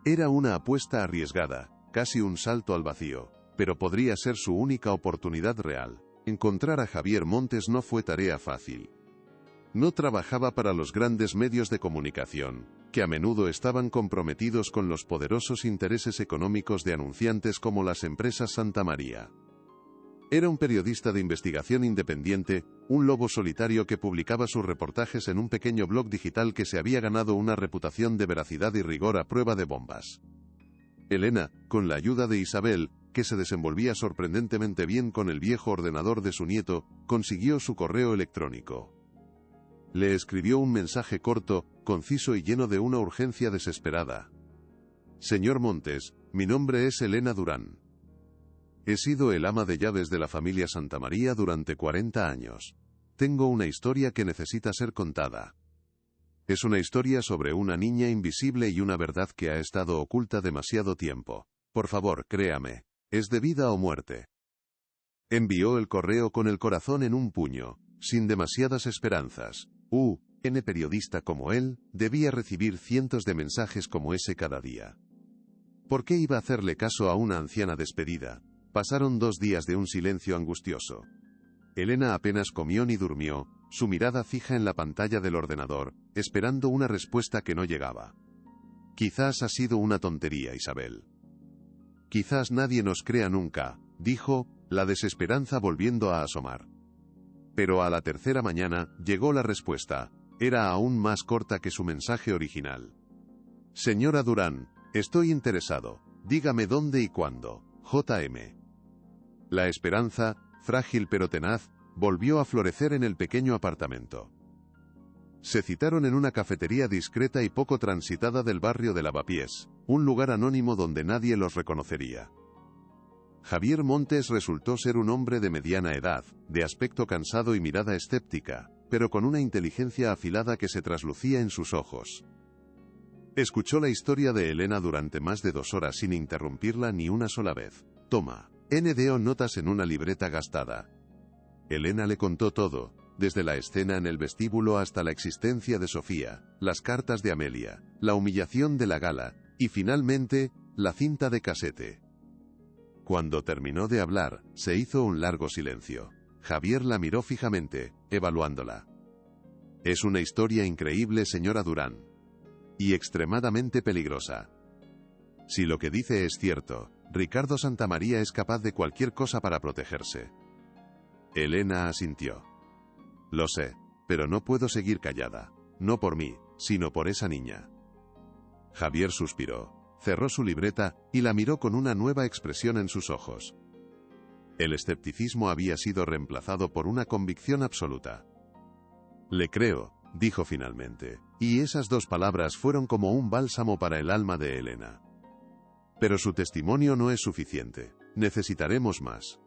Speaker 1: Era una apuesta arriesgada, casi un salto al vacío, pero podría ser su única oportunidad real. Encontrar a Javier Montes no fue tarea fácil. No trabajaba para los grandes medios de comunicación, que a menudo estaban comprometidos con los poderosos intereses económicos de anunciantes como las empresas Santa María. Era un periodista de investigación independiente, un lobo solitario que publicaba sus reportajes en un pequeño blog digital que se había ganado una reputación de veracidad y rigor a prueba de bombas. Elena, con la ayuda de Isabel, que se desenvolvía sorprendentemente bien con el viejo ordenador de su nieto, consiguió su correo electrónico. Le escribió un mensaje corto, conciso y lleno de una urgencia desesperada. Señor Montes, mi nombre es Elena Durán. He sido el ama de llaves de la familia Santa María durante 40 años. Tengo una historia que necesita ser contada. Es una historia sobre una niña invisible y una verdad que ha estado oculta demasiado tiempo. Por favor, créame. Es de vida o muerte. Envió el correo con el corazón en un puño, sin demasiadas esperanzas. Un periodista como él, debía recibir cientos de mensajes como ese cada día. ¿Por qué iba a hacerle caso a una anciana despedida? Pasaron 2 días de un silencio angustioso. Elena apenas comió ni durmió, su mirada fija en la pantalla del ordenador, esperando una respuesta que no llegaba. Quizás ha sido una tontería, Isabel. Quizás nadie nos crea nunca, dijo, la desesperanza volviendo a asomar. Pero a la tercera mañana, llegó la respuesta. Era aún más corta que su mensaje original. Señora Durán, estoy interesado. Dígame dónde y cuándo. J.M. La esperanza, frágil pero tenaz, volvió a florecer en el pequeño apartamento. Se citaron en una cafetería discreta y poco transitada del barrio de Lavapiés, un lugar anónimo donde nadie los reconocería. Javier Montes resultó ser un hombre de mediana edad, de aspecto cansado y mirada escéptica, pero con una inteligencia afilada que se traslucía en sus ojos. Escuchó la historia de Elena durante más de 2 horas sin interrumpirla ni una sola vez. Toma. NDO notas en una libreta gastada. Elena le contó todo, desde la escena en el vestíbulo hasta la existencia de Sofía, las cartas de Amelia, la humillación de la gala, y finalmente, la cinta de casete. Cuando terminó de hablar, se hizo un largo silencio. Javier la miró fijamente, evaluándola. Es una historia increíble, señora Durán. Y extremadamente peligrosa. Si lo que dice es cierto, Ricardo Santamaría es capaz de cualquier cosa para protegerse. Elena asintió. Lo sé, pero no puedo seguir callada. No por mí, sino por esa niña. Javier suspiró. Cerró su libreta, y la miró con una nueva expresión en sus ojos. El escepticismo había sido reemplazado por una convicción absoluta. Le creo, dijo finalmente, y esas 2 palabras fueron como un bálsamo para el alma de Elena. Pero su testimonio no es suficiente. Necesitaremos más.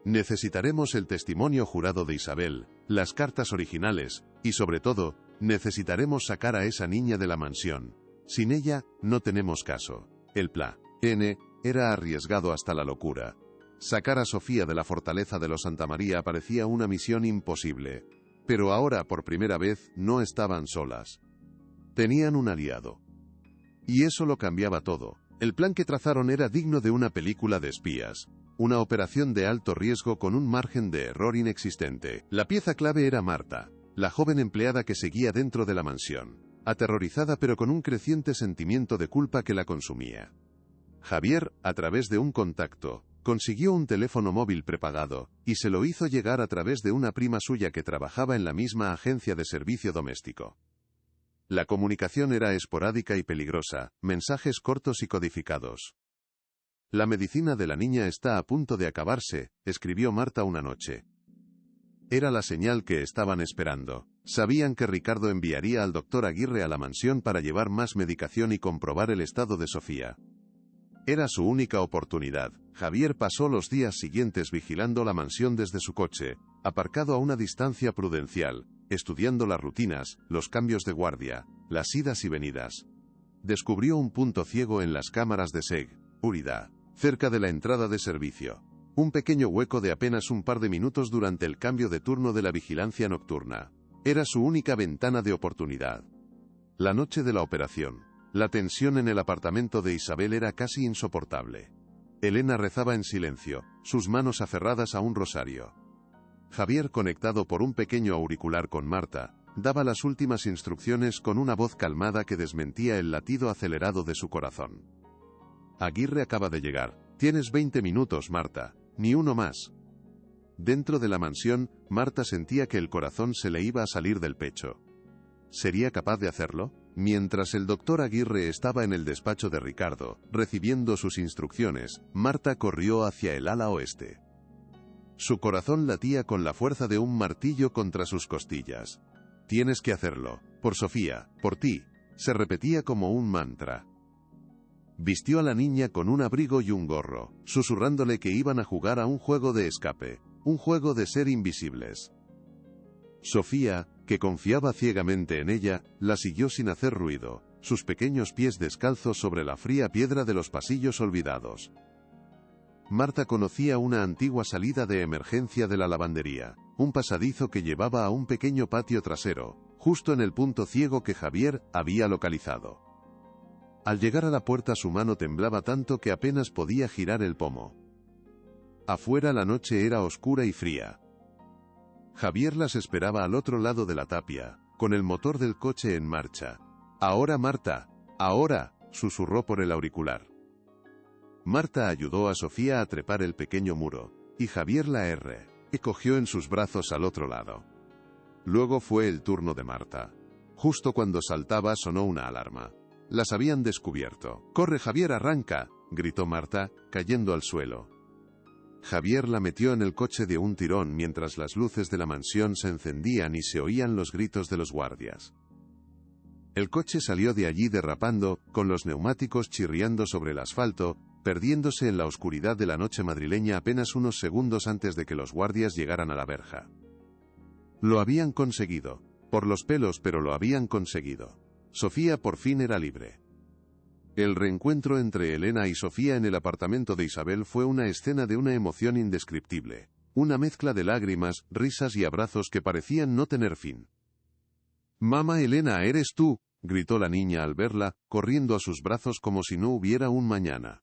Speaker 1: Necesitaremos el testimonio jurado de Isabel, las cartas originales, y sobre todo, necesitaremos sacar a esa niña de la mansión. Sin ella, no tenemos caso. El plan era arriesgado hasta la locura. Sacar a Sofía de la fortaleza de los Santamaría parecía una misión imposible. Pero ahora, por primera vez, no estaban solas. Tenían un aliado. Y eso lo cambiaba todo. El plan que trazaron era digno de una película de espías. Una operación de alto riesgo con un margen de error inexistente. La pieza clave era Marta, la joven empleada que seguía dentro de la mansión. Aterrorizada pero con un creciente sentimiento de culpa que la consumía. Javier, a través de un contacto, consiguió un teléfono móvil prepagado, y se lo hizo llegar a través de una prima suya que trabajaba en la misma agencia de servicio doméstico. La comunicación era esporádica y peligrosa, mensajes cortos y codificados. La medicina de la niña está a punto de acabarse, escribió Marta una noche. Era la señal que estaban esperando. Sabían que Ricardo enviaría al doctor Aguirre a la mansión para llevar más medicación y comprobar el estado de Sofía. Era su única oportunidad. Javier pasó los días siguientes vigilando la mansión desde su coche, aparcado a una distancia prudencial, estudiando las rutinas, los cambios de guardia, las idas y venidas. Descubrió un punto ciego en las cámaras de seguridad, cerca de la entrada de servicio. Un pequeño hueco de apenas un par de minutos durante el cambio de turno de la vigilancia nocturna. Era su única ventana de oportunidad. La noche de la operación. La tensión en el apartamento de Isabel era casi insoportable. Elena rezaba en silencio, sus manos aferradas a un rosario. Javier, conectado por un pequeño auricular con Marta, daba las últimas instrucciones con una voz calmada que desmentía el latido acelerado de su corazón. Aguirre acaba de llegar. Tienes 20 minutos, Marta. Ni uno más. Dentro de la mansión, Marta sentía que el corazón se le iba a salir del pecho. ¿Sería capaz de hacerlo? Mientras el doctor Aguirre estaba en el despacho de Ricardo, recibiendo sus instrucciones, Marta corrió hacia el ala oeste. Su corazón latía con la fuerza de un martillo contra sus costillas. Tienes que hacerlo. Por Sofía, por ti. Se repetía como un mantra. Vistió a la niña con un abrigo y un gorro, susurrándole que iban a jugar a un juego de escape, un juego de ser invisibles. Sofía, que confiaba ciegamente en ella, la siguió sin hacer ruido, sus pequeños pies descalzos sobre la fría piedra de los pasillos olvidados. Marta conocía una antigua salida de emergencia de la lavandería, un pasadizo que llevaba a un pequeño patio trasero, justo en el punto ciego que Javier había localizado. Al llegar a la puerta su mano temblaba tanto que apenas podía girar el pomo. Afuera la noche era oscura y fría. Javier las esperaba al otro lado de la tapia, con el motor del coche en marcha. «Ahora, Marta, ahora», susurró por el auricular. Marta ayudó a Sofía a trepar el pequeño muro, y Javier la cogió en sus brazos al otro lado. Luego fue el turno de Marta. Justo cuando saltaba sonó una alarma. Las habían descubierto. «¡Corre, Javier, arranca!», gritó Marta, cayendo al suelo. Javier la metió en el coche de un tirón mientras las luces de la mansión se encendían y se oían los gritos de los guardias. El coche salió de allí derrapando, con los neumáticos chirriando sobre el asfalto, perdiéndose en la oscuridad de la noche madrileña apenas unos segundos antes de que los guardias llegaran a la verja. Lo habían conseguido. Por los pelos, pero lo habían conseguido. Sofía por fin era libre. El reencuentro entre Elena y Sofía en el apartamento de Isabel fue una escena de una emoción indescriptible, una mezcla de lágrimas, risas y abrazos que parecían no tener fin. «Mamá Elena, ¿eres tú?», gritó la niña al verla, corriendo a sus brazos como si no hubiera un mañana.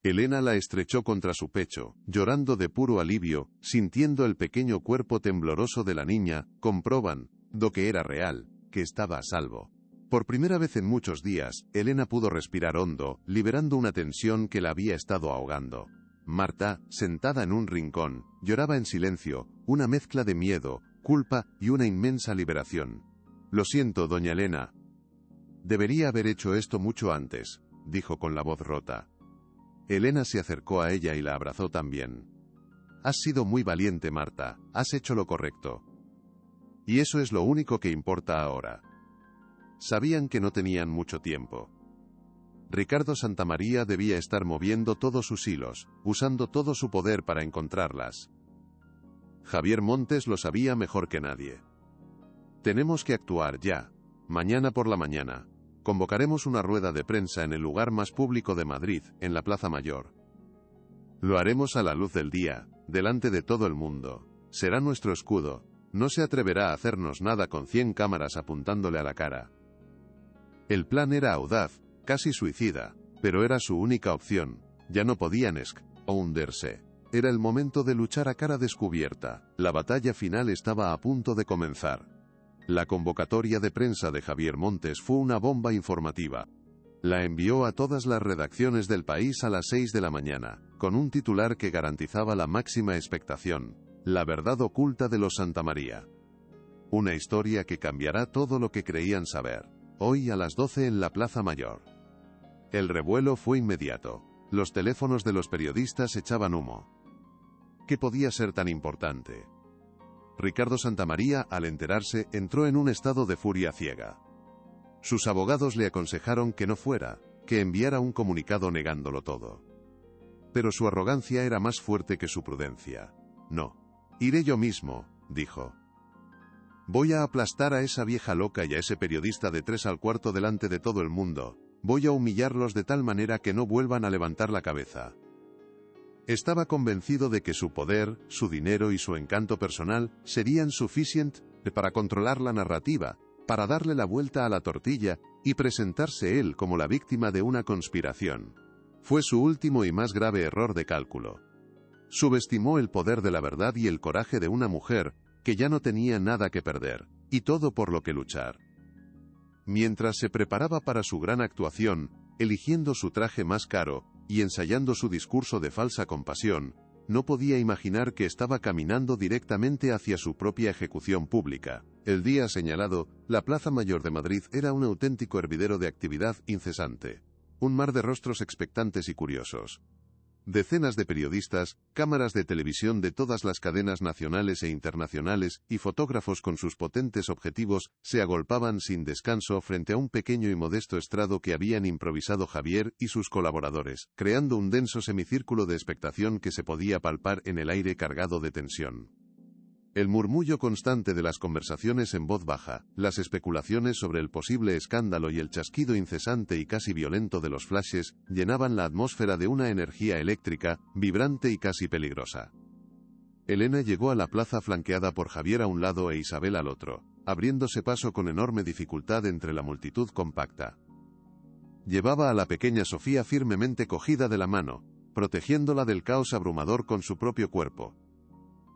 Speaker 1: Elena la estrechó contra su pecho, llorando de puro alivio, sintiendo el pequeño cuerpo tembloroso de la niña, comproban, que era real, que estaba a salvo. Por primera vez en muchos días, Elena pudo respirar hondo, liberando una tensión que la había estado ahogando. Marta, sentada en un rincón, lloraba en silencio, una mezcla de miedo, culpa y una inmensa liberación. «Lo siento, doña Elena. Debería haber hecho esto mucho antes», dijo con la voz rota. Elena se acercó a ella y la abrazó también. «Has sido muy valiente, Marta, has hecho lo correcto. Y eso es lo único que importa ahora». Sabían que no tenían mucho tiempo. Ricardo Santamaría debía estar moviendo todos sus hilos, usando todo su poder para encontrarlas. Javier Montes lo sabía mejor que nadie. «Tenemos que actuar ya. Mañana por la mañana. Convocaremos una rueda de prensa en el lugar más público de Madrid, en la Plaza Mayor. Lo haremos a la luz del día, delante de todo el mundo. Será nuestro escudo. No se atreverá a hacernos nada con 100 cámaras apuntándole a la cara». El plan era audaz, casi suicida, pero era su única opción. Ya no podían hundirse. Era el momento de luchar a cara descubierta. La batalla final estaba a punto de comenzar. La convocatoria de prensa de Javier Montes fue una bomba informativa. La envió a todas las redacciones del país a las 6 de la mañana, con un titular que garantizaba la máxima expectación: la verdad oculta de los Santamaría. Una historia que cambiará todo lo que creían saber. Hoy a las 12 en la Plaza Mayor. El revuelo fue inmediato. Los teléfonos de los periodistas echaban humo. ¿Qué podía ser tan importante? Ricardo Santamaría, al enterarse, entró en un estado de furia ciega. Sus abogados le aconsejaron que no fuera, que enviara un comunicado negándolo todo. Pero su arrogancia era más fuerte que su prudencia. No. Iré yo mismo, dijo. Voy a aplastar a esa vieja loca y a ese periodista de 3 al cuarto delante de todo el mundo. Voy a humillarlos de tal manera que no vuelvan a levantar la cabeza. Estaba convencido de que su poder, su dinero y su encanto personal serían suficientes para controlar la narrativa, para darle la vuelta a la tortilla y presentarse él como la víctima de una conspiración. Fue su último y más grave error de cálculo. Subestimó el poder de la verdad y el coraje de una mujer que ya no tenía nada que perder, y todo por lo que luchar. Mientras se preparaba para su gran actuación, eligiendo su traje más caro y ensayando su discurso de falsa compasión, no podía imaginar que estaba caminando directamente hacia su propia ejecución pública. El día señalado, la Plaza Mayor de Madrid era un auténtico hervidero de actividad incesante. Un mar de rostros expectantes y curiosos. Decenas de periodistas, cámaras de televisión de todas las cadenas nacionales e internacionales y fotógrafos con sus potentes objetivos se agolpaban sin descanso frente a un pequeño y modesto estrado que habían improvisado Javier y sus colaboradores, creando un denso semicírculo de expectación que se podía palpar en el aire cargado de tensión. El murmullo constante de las conversaciones en voz baja, las especulaciones sobre el posible escándalo y el chasquido incesante y casi violento de los flashes, llenaban la atmósfera de una energía eléctrica, vibrante y casi peligrosa. Elena llegó a la plaza flanqueada por Javier a un lado e Isabel al otro, abriéndose paso con enorme dificultad entre la multitud compacta. Llevaba a la pequeña Sofía firmemente cogida de la mano, protegiéndola del caos abrumador con su propio cuerpo.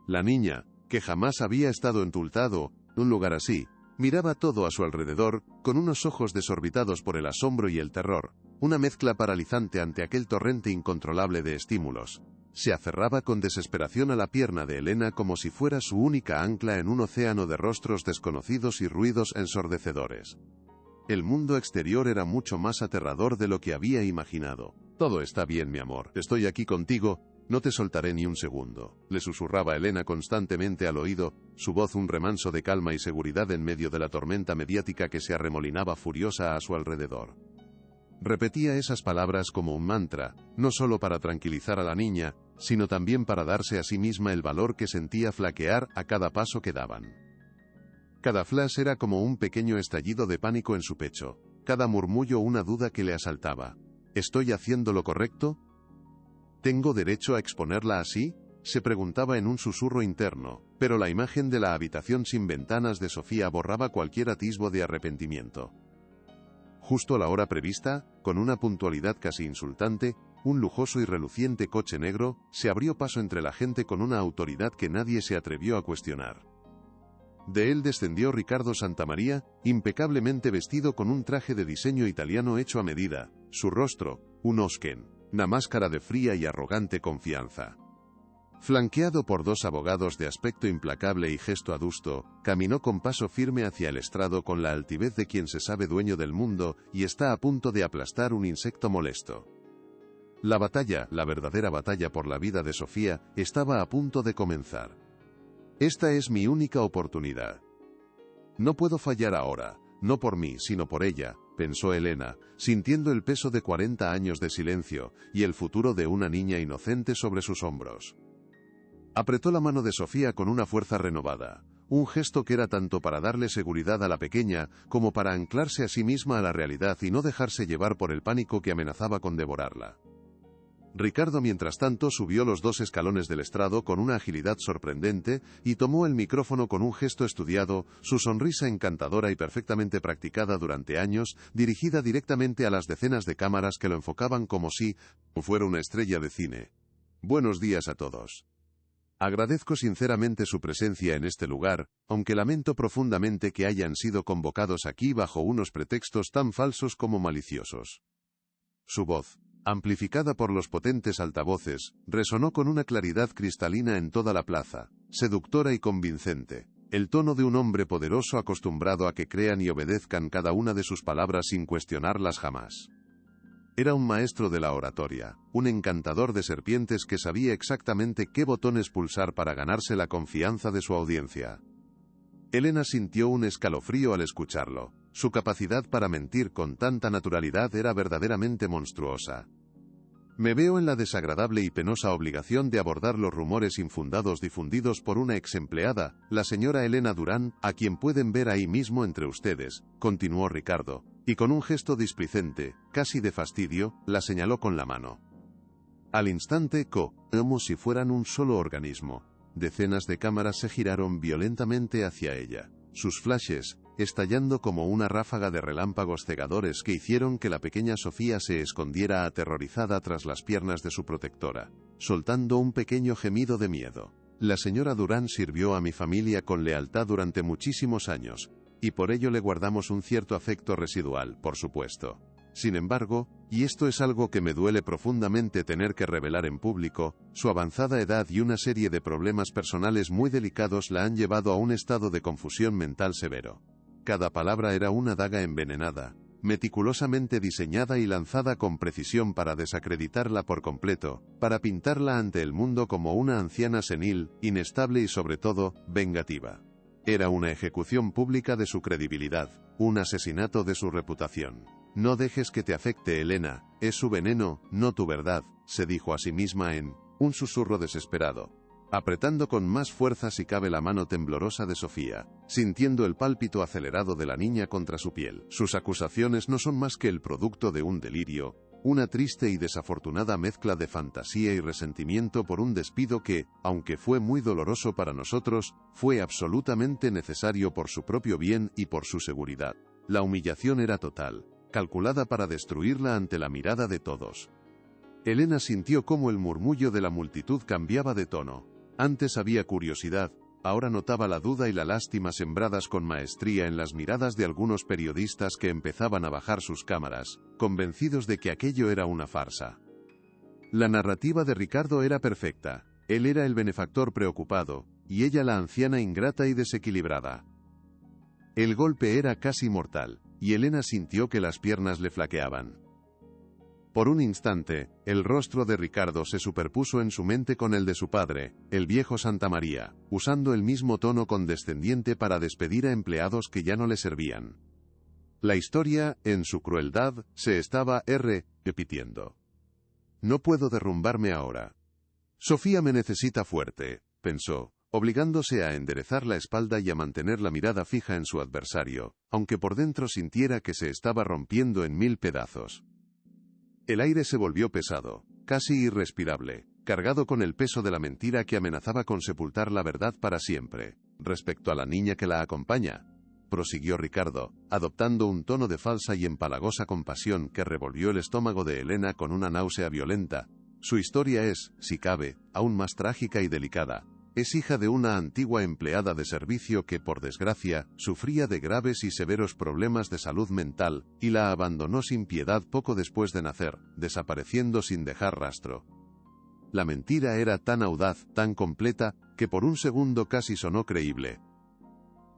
Speaker 1: La niña, que jamás había estado en Tultado, un lugar así, miraba todo a su alrededor, con unos ojos desorbitados por el asombro y el terror, una mezcla paralizante ante aquel torrente incontrolable de estímulos. Se aferraba con desesperación a la pierna de Elena como si fuera su única ancla en un océano de rostros desconocidos y ruidos ensordecedores. El mundo exterior era mucho más aterrador de lo que había imaginado. Todo está bien, mi amor, estoy aquí contigo. No te soltaré ni un segundo, le susurraba Elena constantemente al oído, su voz un remanso de calma y seguridad en medio de la tormenta mediática que se arremolinaba furiosa a su alrededor. Repetía esas palabras como un mantra, no solo para tranquilizar a la niña, sino también para darse a sí misma el valor que sentía flaquear a cada paso que daban. Cada flash era como un pequeño estallido de pánico en su pecho, cada murmullo una duda que le asaltaba. ¿Estoy haciendo lo correcto? ¿Tengo derecho a exponerla así?, se preguntaba en un susurro interno, pero la imagen de la habitación sin ventanas de Sofía borraba cualquier atisbo de arrepentimiento. Justo a la hora prevista, con una puntualidad casi insultante, un lujoso y reluciente coche negro se abrió paso entre la gente con una autoridad que nadie se atrevió a cuestionar. De él descendió Ricardo Santamaría, impecablemente vestido con un traje de diseño italiano hecho a medida, su rostro, un osken, una máscara de fría y arrogante confianza. Flanqueado por 2 abogados de aspecto implacable y gesto adusto, caminó con paso firme hacia el estrado con la altivez de quien se sabe dueño del mundo y está a punto de aplastar un insecto molesto. La batalla, la verdadera batalla por la vida de Sofía, estaba a punto de comenzar. Esta es mi única oportunidad. No puedo fallar ahora, no por mí, sino por ella, pensó Elena, sintiendo el peso de 40 años de silencio y el futuro de una niña inocente sobre sus hombros. Apretó la mano de Sofía con una fuerza renovada, un gesto que era tanto para darle seguridad a la pequeña como para anclarse a sí misma a la realidad y no dejarse llevar por el pánico que amenazaba con devorarla. Ricardo, mientras tanto, subió los 2 escalones del estrado con una agilidad sorprendente y tomó el micrófono con un gesto estudiado, su sonrisa encantadora y perfectamente practicada durante años, dirigida directamente a las decenas de cámaras que lo enfocaban como si fuera una estrella de cine. Buenos días a todos. Agradezco sinceramente su presencia en este lugar, aunque lamento profundamente que hayan sido convocados aquí bajo unos pretextos tan falsos como maliciosos. Su voz, amplificada por los potentes altavoces, resonó con una claridad cristalina en toda la plaza, seductora y convincente. el tono de un hombre poderoso acostumbrado a que crean y obedezcan cada una de sus palabras sin cuestionarlas jamás. Era un maestro de la oratoria, un encantador de serpientes que sabía exactamente qué botones pulsar para ganarse la confianza de su audiencia. Elena sintió un escalofrío al escucharlo. Su capacidad para mentir con tanta naturalidad era verdaderamente monstruosa. Me veo en la desagradable y penosa obligación de abordar los rumores infundados difundidos por una ex empleada, la señora Elena Durán, a quien pueden ver ahí mismo entre ustedes, continuó Ricardo, y con un gesto displicente, casi de fastidio, la señaló con la mano. Al instante, como si fueran un solo organismo, decenas de cámaras se giraron violentamente hacia ella. Sus flashes, estallando como una ráfaga de relámpagos cegadores que hicieron que la pequeña Sofía se escondiera aterrorizada tras las piernas de su protectora, soltando un pequeño gemido de miedo. La señora Durán sirvió a mi familia con lealtad durante muchísimos años, y por ello le guardamos un cierto afecto residual, por supuesto. Sin embargo, y esto es algo que me duele profundamente tener que revelar en público, su avanzada edad y una serie de problemas personales muy delicados la han llevado a un estado de confusión mental severo. Cada palabra era una daga envenenada, meticulosamente diseñada y lanzada con precisión para desacreditarla por completo, para pintarla ante el mundo como una anciana senil, inestable y sobre todo, vengativa. Era una ejecución pública de su credibilidad, un asesinato de su reputación. No dejes que te afecte, Elena, es su veneno, no tu verdad, se dijo a sí misma en un susurro desesperado, apretando con más fuerza si cabe la mano temblorosa de Sofía, sintiendo el pálpito acelerado de la niña contra su piel. Sus acusaciones no son más que el producto de un delirio, una triste y desafortunada mezcla de fantasía y resentimiento por un despido que, aunque fue muy doloroso para nosotros, fue absolutamente necesario por su propio bien y por su seguridad. La humillación era total, calculada para destruirla ante la mirada de todos. Elena sintió cómo el murmullo de la multitud cambiaba de tono. Antes había curiosidad, ahora notaba la duda y la lástima sembradas con maestría en las miradas de algunos periodistas que empezaban a bajar sus cámaras, convencidos de que aquello era una farsa. La narrativa de Ricardo era perfecta, él era el benefactor preocupado, y ella la anciana ingrata y desequilibrada. El golpe era casi mortal, y Elena sintió que las piernas le flaqueaban. Por un instante, el rostro de Ricardo se superpuso en su mente con el de su padre, el viejo Santamaría, usando el mismo tono condescendiente para despedir a empleados que ya no le servían. La historia, en su crueldad, se estaba repitiendo. No puedo derrumbarme ahora. Sofía me necesita fuerte, pensó, obligándose a enderezar la espalda y a mantener la mirada fija en su adversario, aunque por dentro sintiera que se estaba rompiendo en mil pedazos. El aire se volvió pesado, casi irrespirable, cargado con el peso de la mentira que amenazaba con sepultar la verdad para siempre. Respecto a la niña que la acompaña, prosiguió Ricardo, adoptando un tono de falsa y empalagosa compasión que revolvió el estómago de Elena con una náusea violenta. Su historia es, si cabe, aún más trágica y delicada. Es hija de una antigua empleada de servicio que, por desgracia, sufría de graves y severos problemas de salud mental, y la abandonó sin piedad poco después de nacer, desapareciendo sin dejar rastro. La mentira era tan audaz, tan completa, que por un segundo casi sonó creíble.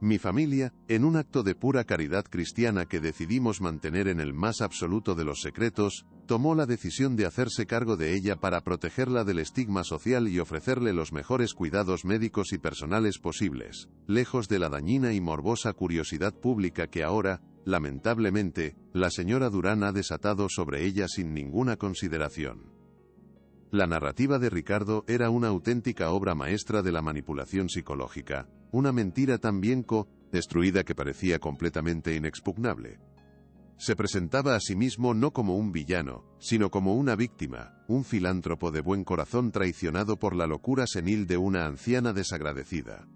Speaker 1: Mi familia, en un acto de pura caridad cristiana que decidimos mantener en el más absoluto de los secretos, tomó la decisión de hacerse cargo de ella para protegerla del estigma social y ofrecerle los mejores cuidados médicos y personales posibles, lejos de la dañina y morbosa curiosidad pública que ahora, lamentablemente, la señora Durán ha desatado sobre ella sin ninguna consideración. La narrativa de Ricardo era una auténtica obra maestra de la manipulación psicológica, una mentira tan bien construida que parecía completamente inexpugnable. Se presentaba a sí mismo no como un villano, sino como una víctima, un filántropo de buen corazón traicionado por la locura senil de una anciana desagradecida.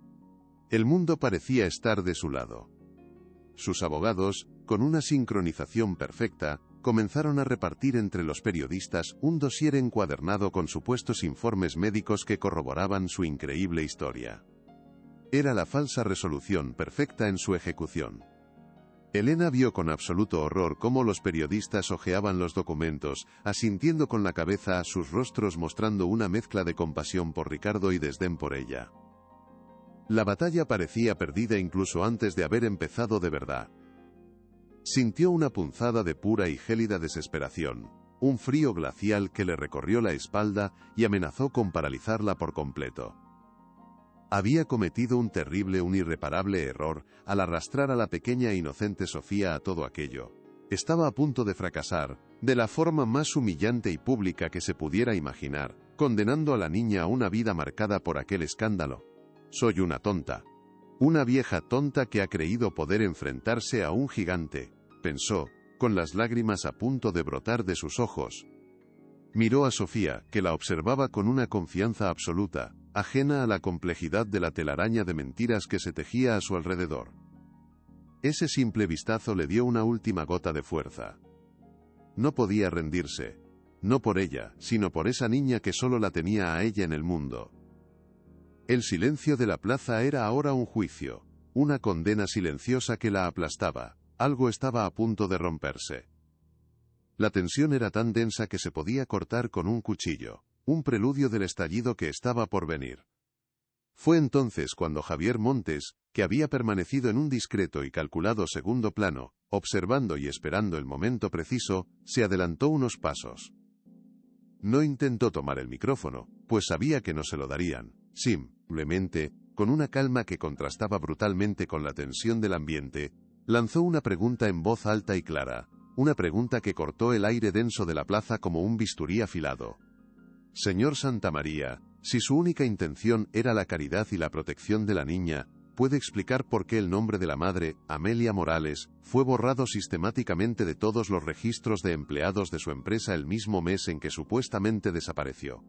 Speaker 1: El mundo parecía estar de su lado. Sus abogados, con una sincronización perfecta, comenzaron a repartir entre los periodistas un dossier encuadernado con supuestos informes médicos que corroboraban su increíble historia. Era la falsa resolución perfecta en su ejecución. Elena vio con absoluto horror cómo los periodistas hojeaban los documentos, asintiendo con la cabeza a sus rostros mostrando una mezcla de compasión por Ricardo y desdén por ella. La batalla parecía perdida incluso antes de haber empezado de verdad. Sintió una punzada de pura y gélida desesperación, un frío glacial que le recorrió la espalda y amenazó con paralizarla por completo. Había cometido un terrible, un irreparable error al arrastrar a la pequeña e inocente Sofía a todo aquello. Estaba a punto de fracasar, de la forma más humillante y pública que se pudiera imaginar, condenando a la niña a una vida marcada por aquel escándalo. Soy una tonta. Una vieja tonta que ha creído poder enfrentarse a un gigante, pensó, con las lágrimas a punto de brotar de sus ojos. Miró a Sofía, que la observaba con una confianza absoluta, ajena a la complejidad de la telaraña de mentiras que se tejía a su alrededor. Ese simple vistazo le dio una última gota de fuerza. No podía rendirse, no por ella, sino por esa niña que solo la tenía a ella en el mundo. El silencio de la plaza era ahora un juicio, una condena silenciosa que la aplastaba. Algo estaba a punto de romperse. La tensión era tan densa que se podía cortar con un cuchillo, un preludio del estallido que estaba por venir. Fue entonces cuando Javier Montes, que había permanecido en un discreto y calculado segundo plano, observando y esperando el momento preciso, se adelantó unos pasos. No intentó tomar el micrófono, pues sabía que no se lo darían. Simplemente, con una calma que contrastaba brutalmente con la tensión del ambiente, lanzó una pregunta en voz alta y clara, una pregunta que cortó el aire denso de la plaza como un bisturí afilado. Señor Santamaría, si su única intención era la caridad y la protección de la niña, ¿puede explicar por qué el nombre de la madre, Amelia Morales, fue borrado sistemáticamente de todos los registros de empleados de su empresa el mismo mes en que supuestamente desapareció?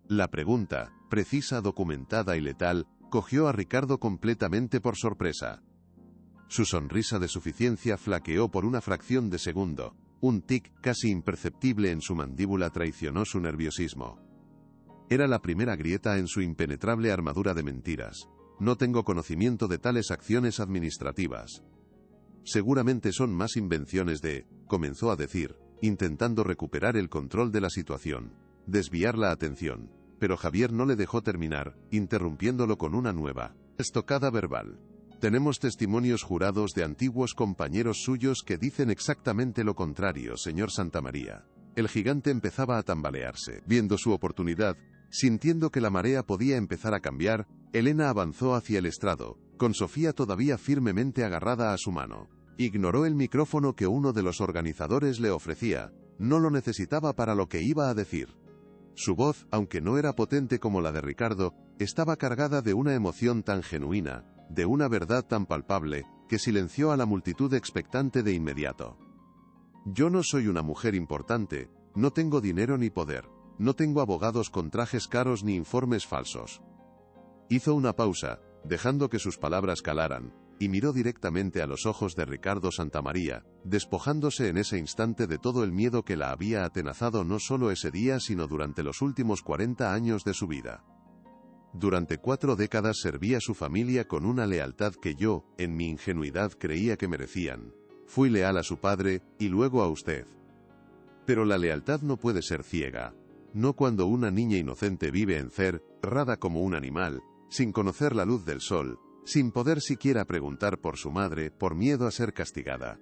Speaker 1: La pregunta, precisa, documentada y letal, cogió a Ricardo completamente por sorpresa. Su sonrisa de suficiencia flaqueó por una fracción de segundo. Un tic casi imperceptible en su mandíbula traicionó su nerviosismo. Era la primera grieta en su impenetrable armadura de mentiras. No tengo conocimiento de tales acciones administrativas. Seguramente son más invenciones de, comenzó a decir, intentando recuperar el control de la situación, desviar la atención, pero Javier no le dejó terminar, interrumpiéndolo con una nueva estocada verbal. Tenemos testimonios jurados de antiguos compañeros suyos que dicen exactamente lo contrario, señor Santamaría. El gigante empezaba a tambalearse. Viendo su oportunidad, sintiendo que la marea podía empezar a cambiar, Elena avanzó hacia el estrado, con Sofía todavía firmemente agarrada a su mano. Ignoró el micrófono que uno de los organizadores le ofrecía, no lo necesitaba para lo que iba a decir. Su voz, aunque no era potente como la de Ricardo, estaba cargada de una emoción tan genuina, de una verdad tan palpable, que silenció a la multitud expectante de inmediato. Yo no soy una mujer importante, no tengo dinero ni poder, no tengo abogados con trajes caros ni informes falsos. Hizo una pausa, dejando que sus palabras calaran, y miró directamente a los ojos de Ricardo Santamaría, despojándose en ese instante de todo el miedo que la había atenazado no solo ese día sino durante los últimos 40 años de su vida. Durante 4 décadas serví a su familia con una lealtad que yo, en mi ingenuidad, creía que merecían. Fui leal a su padre, y luego a usted. Pero la lealtad no puede ser ciega. No cuando una niña inocente vive encerrada como un animal, sin conocer la luz del sol, sin poder siquiera preguntar por su madre, por miedo a ser castigada.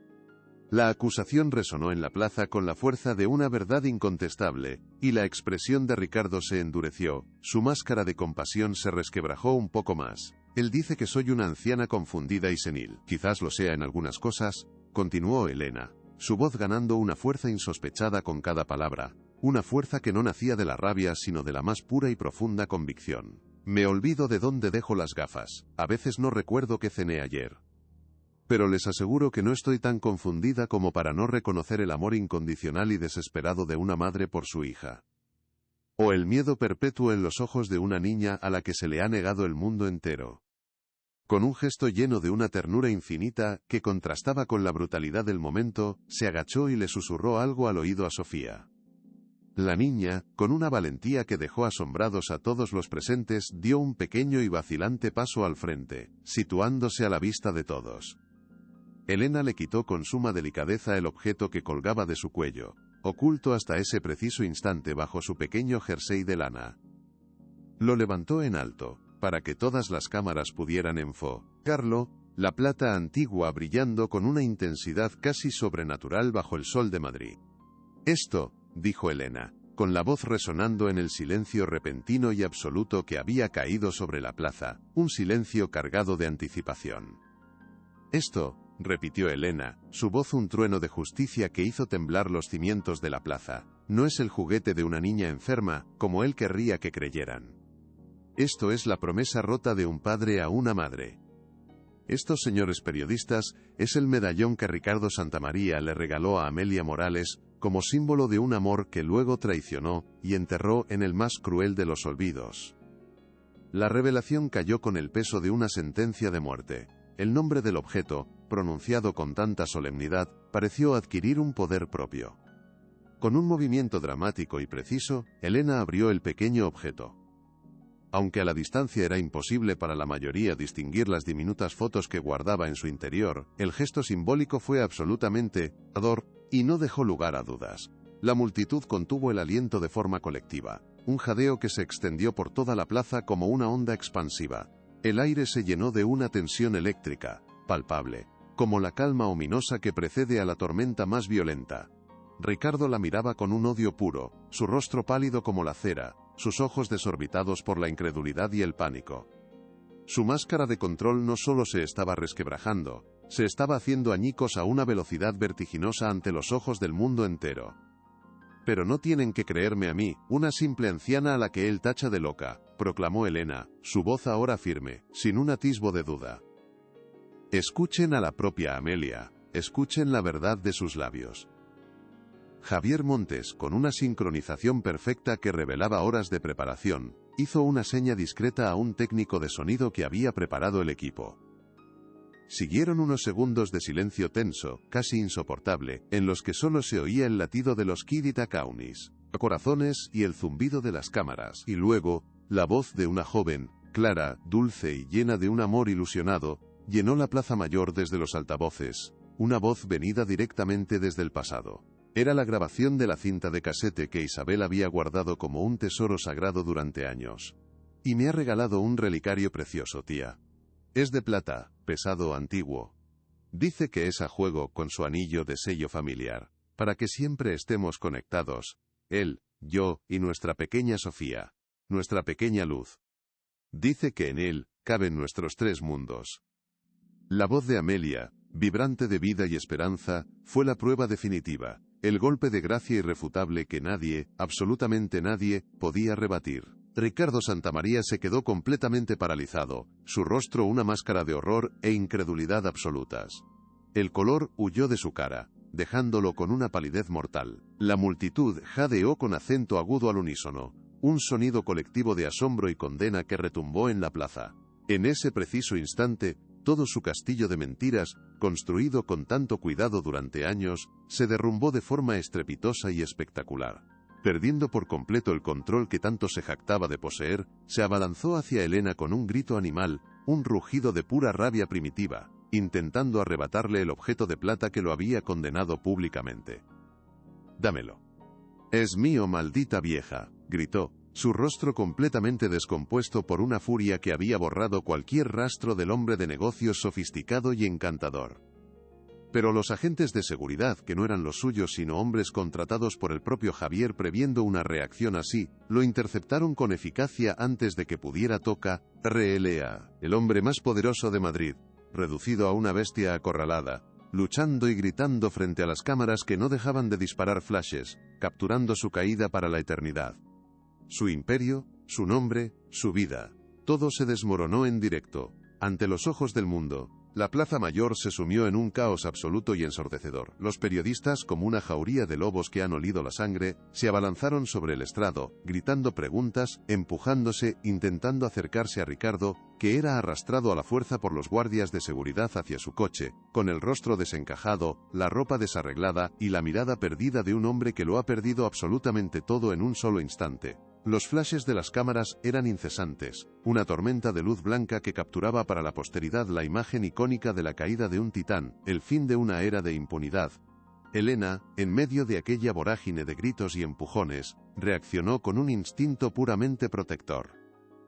Speaker 1: La acusación resonó en la plaza con la fuerza de una verdad incontestable, y la expresión de Ricardo se endureció, su máscara de compasión se resquebrajó un poco más. Él dice que soy una anciana confundida y senil. Quizás lo sea en algunas cosas, continuó Elena, su voz ganando una fuerza insospechada con cada palabra, una fuerza que no nacía de la rabia sino de la más pura y profunda convicción. Me olvido de dónde dejo las gafas, a veces no recuerdo qué cené ayer. Pero les aseguro que no estoy tan confundida como para no reconocer el amor incondicional y desesperado de una madre por su hija. O el miedo perpetuo en los ojos de una niña a la que se le ha negado el mundo entero. Con un gesto lleno de una ternura infinita, que contrastaba con la brutalidad del momento, se agachó y le susurró algo al oído a Sofía. La niña, con una valentía que dejó asombrados a todos los presentes, dio un pequeño y vacilante paso al frente, situándose a la vista de todos. Elena le quitó con suma delicadeza el objeto que colgaba de su cuello, oculto hasta ese preciso instante bajo su pequeño jersey de lana. Lo levantó en alto, para que todas las cámaras pudieran enfocarlo, la plata antigua brillando con una intensidad casi sobrenatural bajo el sol de Madrid. «Esto», dijo Elena, con la voz resonando en el silencio repentino y absoluto que había caído sobre la plaza, un silencio cargado de anticipación. «Esto», repitió Elena, su voz un trueno de justicia que hizo temblar los cimientos de la plaza, «no es el juguete de una niña enferma, como él querría que creyeran. Esto es la promesa rota de un padre a una madre. Esto, señores periodistas, es el medallón que Ricardo Santamaría le regaló a Amelia Morales, como símbolo de un amor que luego traicionó y enterró en el más cruel de los olvidos». La revelación cayó con el peso de una sentencia de muerte. El nombre del objeto, pronunciado con tanta solemnidad, pareció adquirir un poder propio. Con un movimiento dramático y preciso, Elena abrió el pequeño objeto. Aunque a la distancia era imposible para la mayoría distinguir las diminutas fotos que guardaba en su interior, el gesto simbólico fue absolutamente ador y no dejó lugar a dudas. La multitud contuvo el aliento de forma colectiva, un jadeo que se extendió por toda la plaza como una onda expansiva. El aire se llenó de una tensión eléctrica, palpable, como la calma ominosa que precede a la tormenta más violenta. Ricardo la miraba con un odio puro, su rostro pálido como la cera, sus ojos desorbitados por la incredulidad y el pánico. Su máscara de control no solo se estaba resquebrajando, se estaba haciendo añicos a una velocidad vertiginosa ante los ojos del mundo entero. «Pero no tienen que creerme a mí, una simple anciana a la que él tacha de loca», proclamó Elena, su voz ahora firme, sin un atisbo de duda. «Escuchen a la propia Amelia, escuchen la verdad de sus labios». Javier Montes, con una sincronización perfecta que revelaba horas de preparación, hizo una seña discreta a un técnico de sonido que había preparado el equipo. Siguieron unos segundos de silencio tenso, casi insoportable, en los que solo se oía el latido de los Kiditacaunis, corazones y el zumbido de las cámaras, y luego, la voz de una joven, clara, dulce y llena de un amor ilusionado, llenó la plaza mayor desde los altavoces, una voz venida directamente desde el pasado. Era la grabación de la cinta de casete que Isabel había guardado como un tesoro sagrado durante años. «Y me ha regalado un relicario precioso, tía. Es de plata, pesado, antiguo. Dice que es a juego con su anillo de sello familiar, para que siempre estemos conectados, él, yo y nuestra pequeña Sofía, nuestra pequeña luz. Dice que en él caben nuestros tres mundos». La voz de Amelia, vibrante de vida y esperanza, fue la prueba definitiva, el golpe de gracia irrefutable que nadie, absolutamente nadie, podía rebatir. Ricardo Santamaría se quedó completamente paralizado, su rostro una máscara de horror e incredulidad absolutas. El color huyó de su cara, dejándolo con una palidez mortal. La multitud jadeó con acento agudo al unísono, un sonido colectivo de asombro y condena que retumbó en la plaza. En ese preciso instante, todo su castillo de mentiras, construido con tanto cuidado durante años, se derrumbó de forma estrepitosa y espectacular. Perdiendo por completo el control que tanto se jactaba de poseer, se abalanzó hacia Elena con un grito animal, un rugido de pura rabia primitiva, intentando arrebatarle el objeto de plata que lo había condenado públicamente. «Dámelo». «Es mío, maldita vieja», gritó, su rostro completamente descompuesto por una furia que había borrado cualquier rastro del hombre de negocios sofisticado y encantador. Pero los agentes de seguridad, que no eran los suyos sino hombres contratados por el propio Javier previendo una reacción así, lo interceptaron con eficacia antes de que pudiera tocar RLA, el hombre más poderoso de Madrid, reducido a una bestia acorralada, luchando y gritando frente a las cámaras que no dejaban de disparar flashes, capturando su caída para la eternidad. Su imperio, su nombre, su vida, todo se desmoronó en directo, ante los ojos del mundo. La Plaza Mayor se sumió en un caos absoluto y ensordecedor. Los periodistas, como una jauría de lobos que han olido la sangre, se abalanzaron sobre el estrado, gritando preguntas, empujándose, intentando acercarse a Ricardo, que era arrastrado a la fuerza por los guardias de seguridad hacia su coche, con el rostro desencajado, la ropa desarreglada y la mirada perdida de un hombre que lo ha perdido absolutamente todo en un solo instante. Los flashes de las cámaras eran incesantes, una tormenta de luz blanca que capturaba para la posteridad la imagen icónica de la caída de un titán, el fin de una era de impunidad. Elena, en medio de aquella vorágine de gritos y empujones, reaccionó con un instinto puramente protector.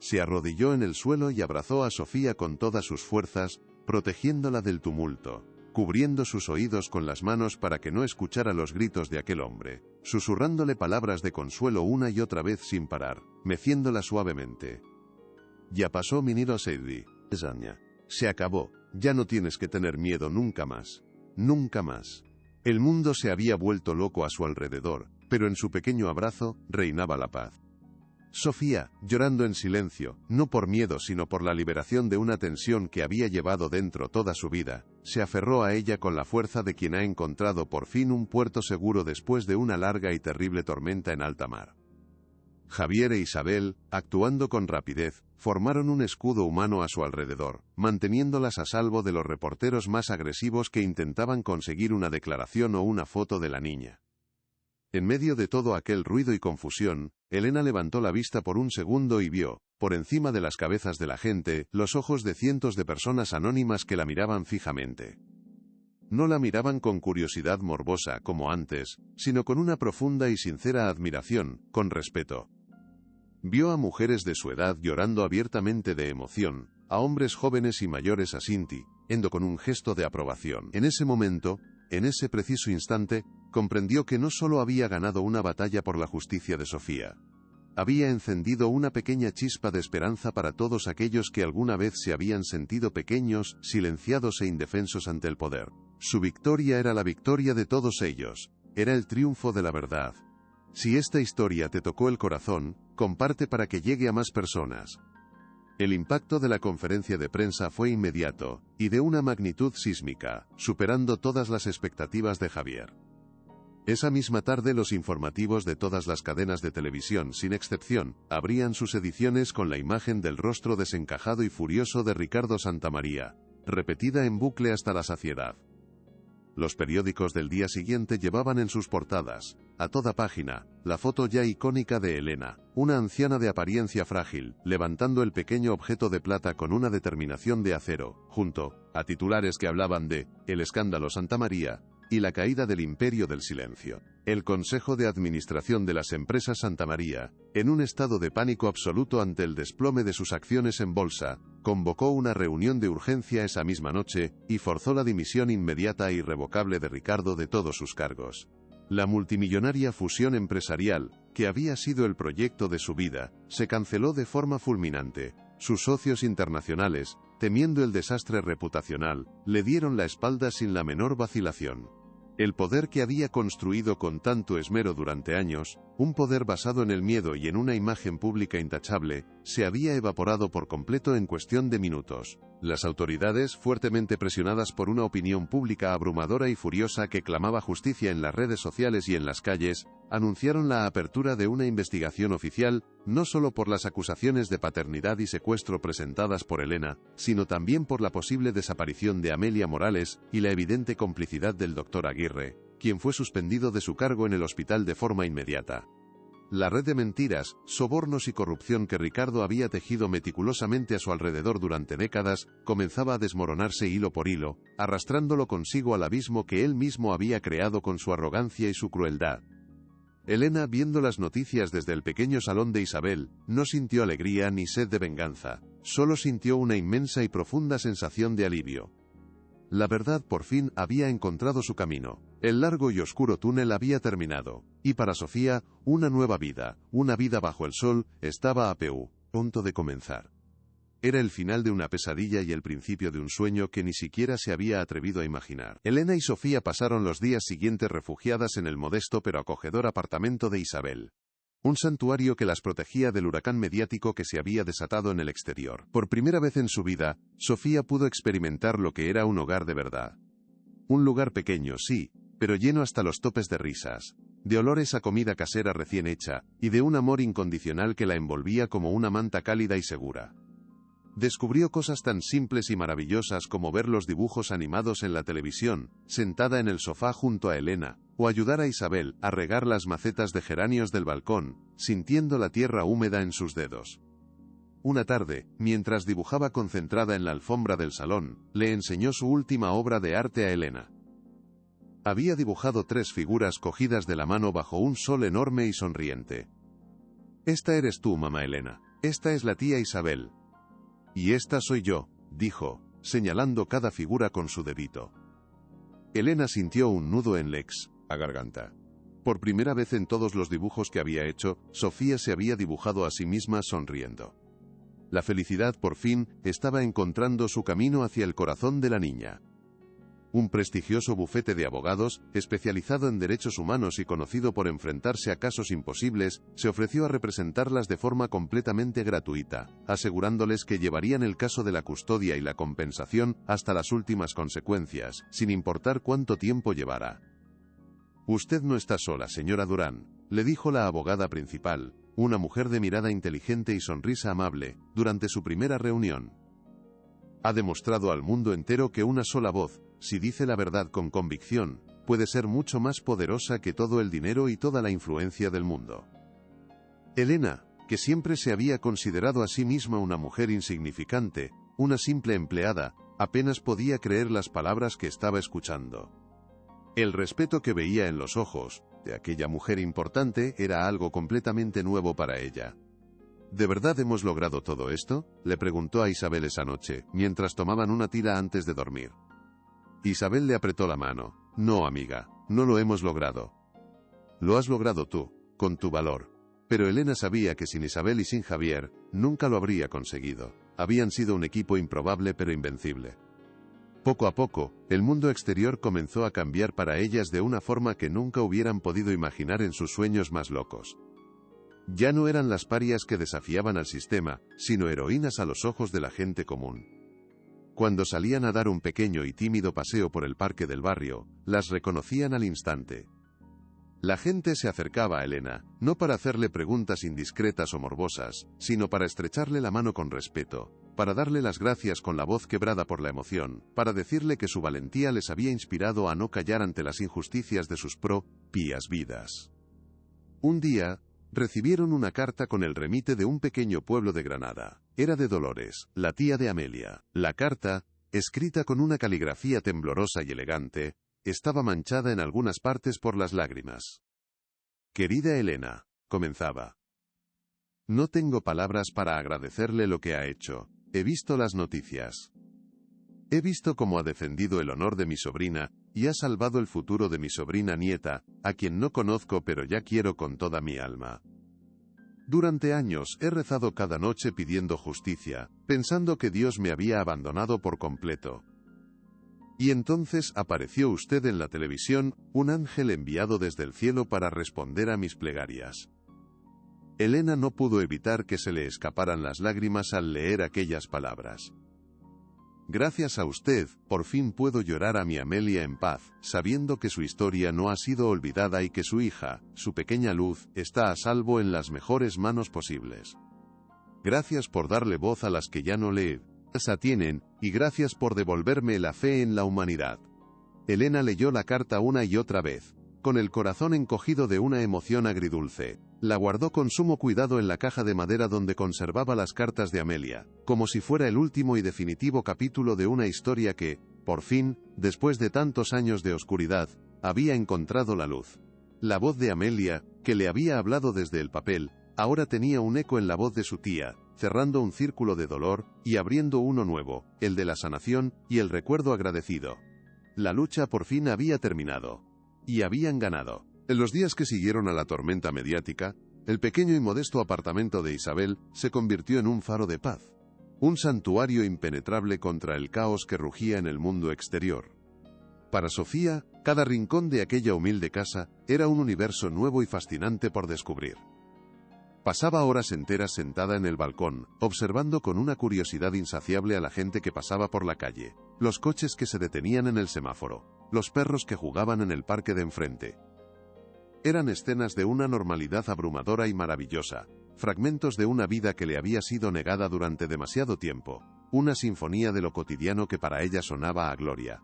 Speaker 1: Se arrodilló en el suelo y abrazó a Sofía con todas sus fuerzas, protegiéndola del tumulto, cubriendo sus oídos con las manos para que no escuchara los gritos de aquel hombre, susurrándole palabras de consuelo una y otra vez sin parar, meciéndola suavemente. Ya pasó, mi niño Sadie. Se acabó, ya no tienes que tener miedo nunca más. Nunca más. El mundo se había vuelto loco a su alrededor, pero en su pequeño abrazo reinaba la paz. Sofía, llorando en silencio, no por miedo sino por la liberación de una tensión que había llevado dentro toda su vida, se aferró a ella con la fuerza de quien ha encontrado por fin un puerto seguro después de una larga y terrible tormenta en alta mar. Javier e Isabel, actuando con rapidez, formaron un escudo humano a su alrededor, manteniéndolas a salvo de los reporteros más agresivos que intentaban conseguir una declaración o una foto de la niña. En medio de todo aquel ruido y confusión, Elena levantó la vista por un segundo y vio, por encima de las cabezas de la gente, los ojos de cientos de personas anónimas que la miraban fijamente. No la miraban con curiosidad morbosa como antes, sino con una profunda y sincera admiración, con respeto. Vio a mujeres de su edad llorando abiertamente de emoción, a hombres jóvenes y mayores asintiendo con un gesto de aprobación. En ese momento, en ese preciso instante, comprendió que no solo había ganado una batalla por la justicia de Sofía. Había encendido una pequeña chispa de esperanza para todos aquellos que alguna vez se habían sentido pequeños, silenciados e indefensos ante el poder. Su victoria era la victoria de todos ellos. Era el triunfo de la verdad. Si esta historia te tocó el corazón, comparte para que llegue a más personas. El impacto de la conferencia de prensa fue inmediato, y de una magnitud sísmica, superando todas las expectativas de Javier. Esa misma tarde los informativos de todas las cadenas de televisión, sin excepción, abrían sus ediciones con la imagen del rostro desencajado y furioso de Ricardo Santamaría, repetida en bucle hasta la saciedad. Los periódicos del día siguiente llevaban en sus portadas, a toda página, la foto ya icónica de Elena, una anciana de apariencia frágil, levantando el pequeño objeto de plata con una determinación de acero, junto a titulares que hablaban de el escándalo Santamaría y la caída del imperio del silencio. El Consejo de Administración de las Empresas Santamaría, en un estado de pánico absoluto ante el desplome de sus acciones en bolsa, convocó una reunión de urgencia esa misma noche y forzó la dimisión inmediata e irrevocable de Ricardo de todos sus cargos. La multimillonaria fusión empresarial, que había sido el proyecto de su vida, se canceló de forma fulminante. Sus socios internacionales, temiendo el desastre reputacional, le dieron la espalda sin la menor vacilación. El poder que había construido con tanto esmero durante años, un poder basado en el miedo y en una imagen pública intachable, se había evaporado por completo en cuestión de minutos. Las autoridades, fuertemente presionadas por una opinión pública abrumadora y furiosa que clamaba justicia en las redes sociales y en las calles, anunciaron la apertura de una investigación oficial, no solo por las acusaciones de paternidad y secuestro presentadas por Elena, sino también por la posible desaparición de Amelia Morales y la evidente complicidad del Dr. Aguirre, quien fue suspendido de su cargo en el hospital de forma inmediata. La red de mentiras, sobornos y corrupción que Ricardo había tejido meticulosamente a su alrededor durante décadas, comenzaba a desmoronarse hilo por hilo, arrastrándolo consigo al abismo que él mismo había creado con su arrogancia y su crueldad. Elena, viendo las noticias desde el pequeño salón de Isabel, no sintió alegría ni sed de venganza, solo sintió una inmensa y profunda sensación de alivio. La verdad por fin había encontrado su camino. El largo y oscuro túnel había terminado, y para Sofía, una nueva vida, una vida bajo el sol, estaba a punto de comenzar. Era el final de una pesadilla y el principio de un sueño que ni siquiera se había atrevido a imaginar. Elena y Sofía pasaron los días siguientes refugiadas en el modesto pero acogedor apartamento de Isabel. Un santuario que las protegía del huracán mediático que se había desatado en el exterior. Por primera vez en su vida, Sofía pudo experimentar lo que era un hogar de verdad. Un lugar pequeño, sí, pero lleno hasta los topes de risas, de olores a comida casera recién hecha, y de un amor incondicional que la envolvía como una manta cálida y segura. Descubrió cosas tan simples y maravillosas como ver los dibujos animados en la televisión, sentada en el sofá junto a Elena, o ayudar a Isabel a regar las macetas de geranios del balcón, sintiendo la tierra húmeda en sus dedos. Una tarde, mientras dibujaba concentrada en la alfombra del salón, le enseñó su última obra de arte a Elena. Había dibujado 3 figuras cogidas de la mano bajo un sol enorme y sonriente. «Esta eres tú, mamá Elena», Esta es la tía Isabel. Y esta soy yo, dijo, señalando cada figura con su dedito. Elena sintió un nudo en la garganta. Por primera vez en todos los dibujos que había hecho, Sofía se había dibujado a sí misma sonriendo. La felicidad, por fin, estaba encontrando su camino hacia el corazón de la niña. Un prestigioso bufete de abogados, especializado en derechos humanos y conocido por enfrentarse a casos imposibles, se ofreció a representarlas de forma completamente gratuita, asegurándoles que llevarían el caso de la custodia y la compensación hasta las últimas consecuencias, sin importar cuánto tiempo llevara. «Usted no está sola, señora Durán», le dijo la abogada principal, una mujer de mirada inteligente y sonrisa amable, durante su primera reunión. «Ha demostrado al mundo entero que una sola voz, si dice la verdad con convicción, puede ser mucho más poderosa que todo el dinero y toda la influencia del mundo». Elena, que siempre se había considerado a sí misma una mujer insignificante, una simple empleada, apenas podía creer las palabras que estaba escuchando. El respeto que veía en los ojos de aquella mujer importante era algo completamente nuevo para ella. ¿De verdad hemos logrado todo esto?, le preguntó a Isabel esa noche, mientras tomaban una tira antes de dormir. Isabel le apretó la mano. «No, amiga, no lo hemos logrado. Lo has logrado tú, con tu valor». Pero Elena sabía que sin Isabel y sin Javier, nunca lo habría conseguido. Habían sido un equipo improbable pero invencible. Poco a poco, el mundo exterior comenzó a cambiar para ellas de una forma que nunca hubieran podido imaginar en sus sueños más locos. Ya no eran las parias que desafiaban al sistema, sino heroínas a los ojos de la gente común. Cuando salían a dar un pequeño y tímido paseo por el parque del barrio, las reconocían al instante. La gente se acercaba a Elena, no para hacerle preguntas indiscretas o morbosas, sino para estrecharle la mano con respeto, para darle las gracias con la voz quebrada por la emoción, para decirle que su valentía les había inspirado a no callar ante las injusticias de sus propias vidas. Un día, recibieron una carta con el remite de un pequeño pueblo de Granada. Era de Dolores, la tía de Amelia. La carta, escrita con una caligrafía temblorosa y elegante, estaba manchada en algunas partes por las lágrimas. «Querida Elena», comenzaba. «No tengo palabras para agradecerle lo que ha hecho. He visto las noticias. He visto cómo ha defendido el honor de mi sobrina, y ha salvado el futuro de mi sobrina nieta, a quien no conozco pero ya quiero con toda mi alma. Durante años he rezado cada noche pidiendo justicia, pensando que Dios me había abandonado por completo. Y entonces apareció usted en la televisión, un ángel enviado desde el cielo para responder a mis plegarias». Elena no pudo evitar que se le escaparan las lágrimas al leer aquellas palabras. «Gracias a usted, por fin puedo llorar a mi Amelia en paz, sabiendo que su historia no ha sido olvidada y que su hija, su pequeña Luz, está a salvo en las mejores manos posibles. Gracias por darle voz a las que ya no le tienen, y gracias por devolverme la fe en la humanidad». Elena leyó la carta una y otra vez, con el corazón encogido de una emoción agridulce. La guardó con sumo cuidado en la caja de madera donde conservaba las cartas de Amelia, como si fuera el último y definitivo capítulo de una historia que, por fin, después de tantos años de oscuridad, había encontrado la luz. La voz de Amelia, que le había hablado desde el papel, ahora tenía un eco en la voz de su tía, cerrando un círculo de dolor y abriendo uno nuevo, el de la sanación y el recuerdo agradecido. La lucha por fin había terminado. Y habían ganado. En los días que siguieron a la tormenta mediática, el pequeño y modesto apartamento de Isabel se convirtió en un faro de paz, un santuario impenetrable contra el caos que rugía en el mundo exterior. Para Sofía, cada rincón de aquella humilde casa era un universo nuevo y fascinante por descubrir. Pasaba horas enteras sentada en el balcón, observando con una curiosidad insaciable a la gente que pasaba por la calle, los coches que se detenían en el semáforo, los perros que jugaban en el parque de enfrente. Eran escenas de una normalidad abrumadora y maravillosa, fragmentos de una vida que le había sido negada durante demasiado tiempo, una sinfonía de lo cotidiano que para ella sonaba a gloria.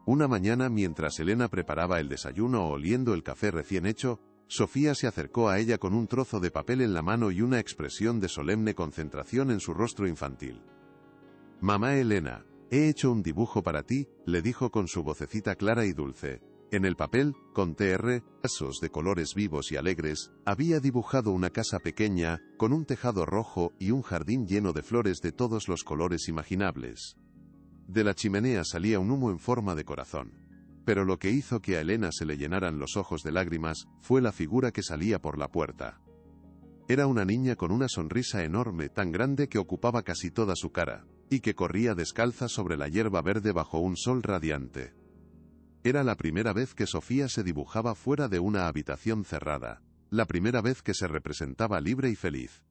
Speaker 1: Una mañana, mientras Elena preparaba el desayuno o oliendo el café recién hecho, Sofía se acercó a ella con un trozo de papel en la mano y una expresión de solemne concentración en su rostro infantil. «Mamá Elena, he hecho un dibujo para ti», le dijo con su vocecita clara y dulce. En el papel, con trazos de colores vivos y alegres, había dibujado una casa pequeña, con un tejado rojo y un jardín lleno de flores de todos los colores imaginables. De la chimenea salía un humo en forma de corazón. Pero lo que hizo que a Elena se le llenaran los ojos de lágrimas fue la figura que salía por la puerta. Era una niña con una sonrisa enorme, tan grande que ocupaba casi toda su cara, y que corría descalza sobre la hierba verde bajo un sol radiante. Era la primera vez que Sofía se dibujaba fuera de una habitación cerrada, la primera vez que se representaba libre y feliz.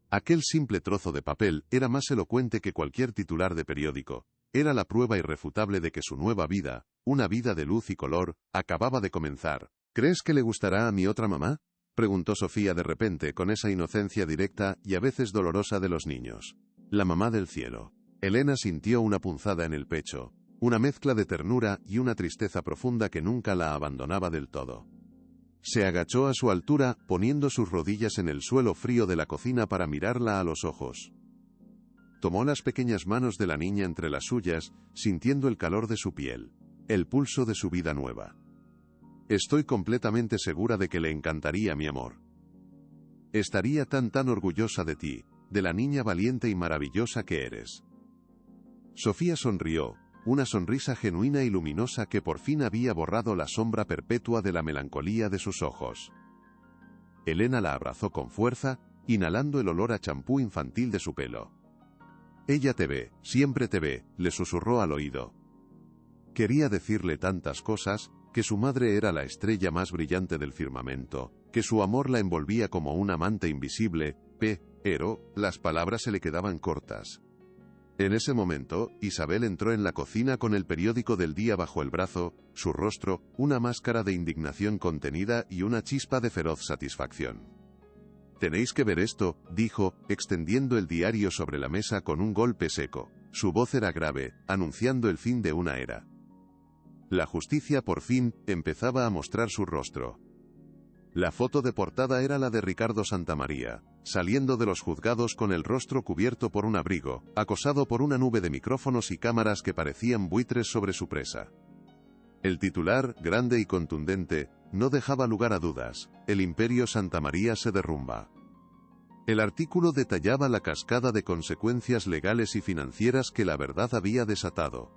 Speaker 1: Aquel simple trozo de papel era más elocuente que cualquier titular de periódico, era la prueba irrefutable de que su nueva vida, una vida de luz y color, acababa de comenzar. ¿Crees que le gustará a mi otra mamá?, preguntó Sofía de repente con esa inocencia directa y a veces dolorosa de los niños. La mamá del cielo. Elena sintió una punzada en el pecho, una mezcla de ternura y una tristeza profunda que nunca la abandonaba del todo. Se agachó a su altura, poniendo sus rodillas en el suelo frío de la cocina para mirarla a los ojos. Tomó las pequeñas manos de la niña entre las suyas, sintiendo el calor de su piel, el pulso de su vida nueva. Estoy completamente segura de que le encantaría, mi amor. Estaría tan orgullosa de ti, de la niña valiente y maravillosa que eres. Sofía sonrió, una sonrisa genuina y luminosa que por fin había borrado la sombra perpetua de la melancolía de sus ojos. Elena la abrazó con fuerza, inhalando el olor a champú infantil de su pelo. Ella te ve, siempre te ve, le susurró al oído. Quería decirle tantas cosas, que su madre era la estrella más brillante del firmamento, que su amor la envolvía como un amante invisible, pero las palabras se le quedaban cortas. En ese momento, Isabel entró en la cocina con el periódico del día bajo el brazo, su rostro, una máscara de indignación contenida y una chispa de feroz satisfacción. «Tenéis que ver esto», dijo, extendiendo el diario sobre la mesa con un golpe seco. Su voz era grave, anunciando el fin de una era. La justicia por fin empezaba a mostrar su rostro. La foto de portada era la de Ricardo Santamaría, saliendo de los juzgados con el rostro cubierto por un abrigo, acosado por una nube de micrófonos y cámaras que parecían buitres sobre su presa. El titular, grande y contundente, no dejaba lugar a dudas: el imperio Santamaría se derrumba. El artículo detallaba la cascada de consecuencias legales y financieras que la verdad había desatado.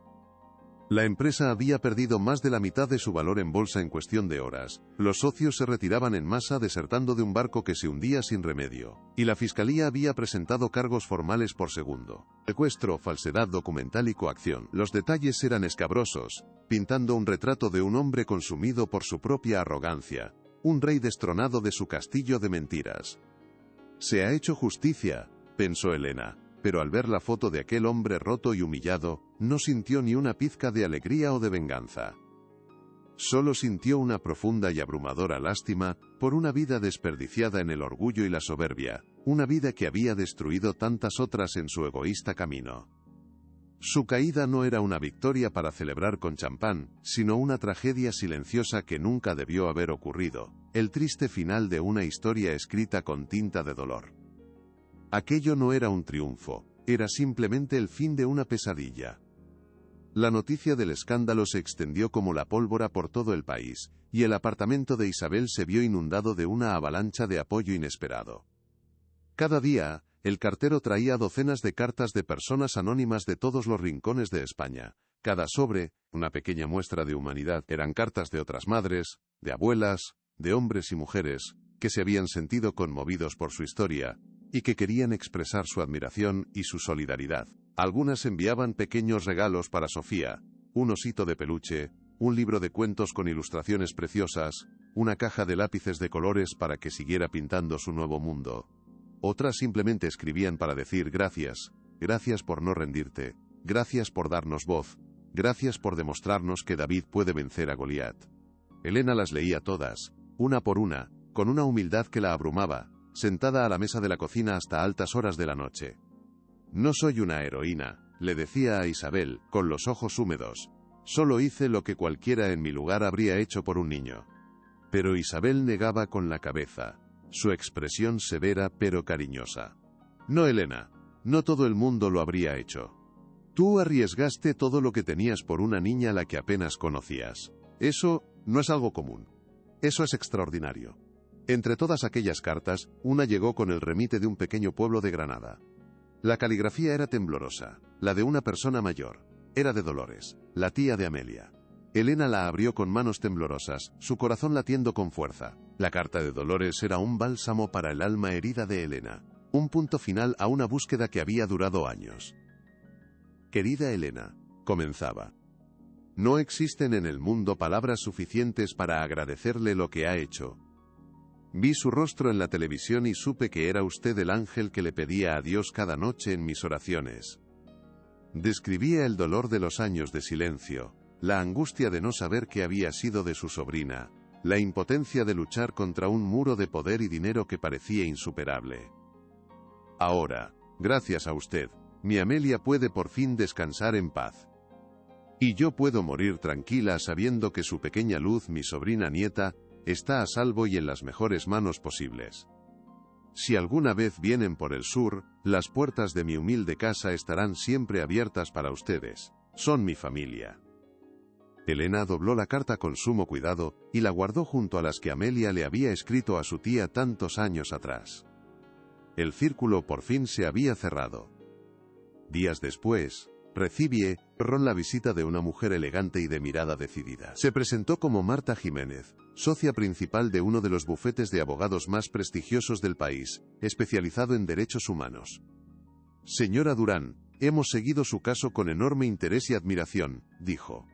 Speaker 1: La empresa había perdido más de la mitad de su valor en bolsa en cuestión de horas, los socios se retiraban en masa desertando de un barco que se hundía sin remedio, y la fiscalía había presentado cargos formales por segundo. Secuestro, falsedad documental y coacción. Los detalles eran escabrosos, pintando un retrato de un hombre consumido por su propia arrogancia, un rey destronado de su castillo de mentiras. «Se ha hecho justicia», pensó Elena. Pero al ver la foto de aquel hombre roto y humillado, no sintió ni una pizca de alegría o de venganza. Solo sintió una profunda y abrumadora lástima por una vida desperdiciada en el orgullo y la soberbia, una vida que había destruido tantas otras en su egoísta camino. Su caída no era una victoria para celebrar con champán, sino una tragedia silenciosa que nunca debió haber ocurrido, el triste final de una historia escrita con tinta de dolor. Aquello no era un triunfo, era simplemente el fin de una pesadilla. La noticia del escándalo se extendió como la pólvora por todo el país, y el apartamento de Isabel se vio inundado de una avalancha de apoyo inesperado. Cada día, el cartero traía docenas de cartas de personas anónimas de todos los rincones de España. Cada sobre, una pequeña muestra de humanidad, eran cartas de otras madres, de abuelas, de hombres y mujeres, que se habían sentido conmovidos por su historia, y que querían expresar su admiración y su solidaridad. Algunas enviaban pequeños regalos para Sofía, un osito de peluche, un libro de cuentos con ilustraciones preciosas, una caja de lápices de colores para que siguiera pintando su nuevo mundo. Otras simplemente escribían para decir gracias, gracias por no rendirte, gracias por darnos voz, gracias por demostrarnos que David puede vencer a Goliat. Elena las leía todas, una por una, con una humildad que la abrumaba, sentada a la mesa de la cocina hasta altas horas de la noche. «No soy una heroína», le decía a Isabel, con los ojos húmedos. «Solo hice lo que cualquiera en mi lugar habría hecho por un niño». Pero Isabel negaba con la cabeza, su expresión severa pero cariñosa. «No, Elena, no todo el mundo lo habría hecho. Tú arriesgaste todo lo que tenías por una niña a la que apenas conocías. Eso no es algo común. Eso es extraordinario. Entre todas aquellas cartas, una llegó con el remite de un pequeño pueblo de Granada. La caligrafía era temblorosa, la de una persona mayor. Era de Dolores, la tía de Amelia. Elena la abrió con manos temblorosas, su corazón latiendo con fuerza. La carta de Dolores era un bálsamo para el alma herida de Elena, un punto final a una búsqueda que había durado años. Querida Elena, comenzaba. No existen en el mundo palabras suficientes para agradecerle lo que ha hecho. Vi su rostro en la televisión y supe que era usted el ángel que le pedía a Dios cada noche en mis oraciones. Describía el dolor de los años de silencio, la angustia de no saber qué había sido de su sobrina, la impotencia de luchar contra un muro de poder y dinero que parecía insuperable. Ahora, gracias a usted, mi Amelia puede por fin descansar en paz. Y yo puedo morir tranquila sabiendo que su pequeña Luz, mi sobrina nieta, está a salvo y en las mejores manos posibles. Si alguna vez vienen por el sur, las puertas de mi humilde casa estarán siempre abiertas para ustedes. Son mi familia. Elena dobló la carta con sumo cuidado, y la guardó junto a las que Amelia le había escrito a su tía tantos años atrás. El círculo por fin se había cerrado. Días después, recibí la visita de una mujer elegante y de mirada decidida. Se presentó como Marta Jiménez, socia principal de uno de los bufetes de abogados más prestigiosos del país, especializado en derechos humanos. Señora Durán, hemos seguido su caso con enorme interés y admiración, dijo.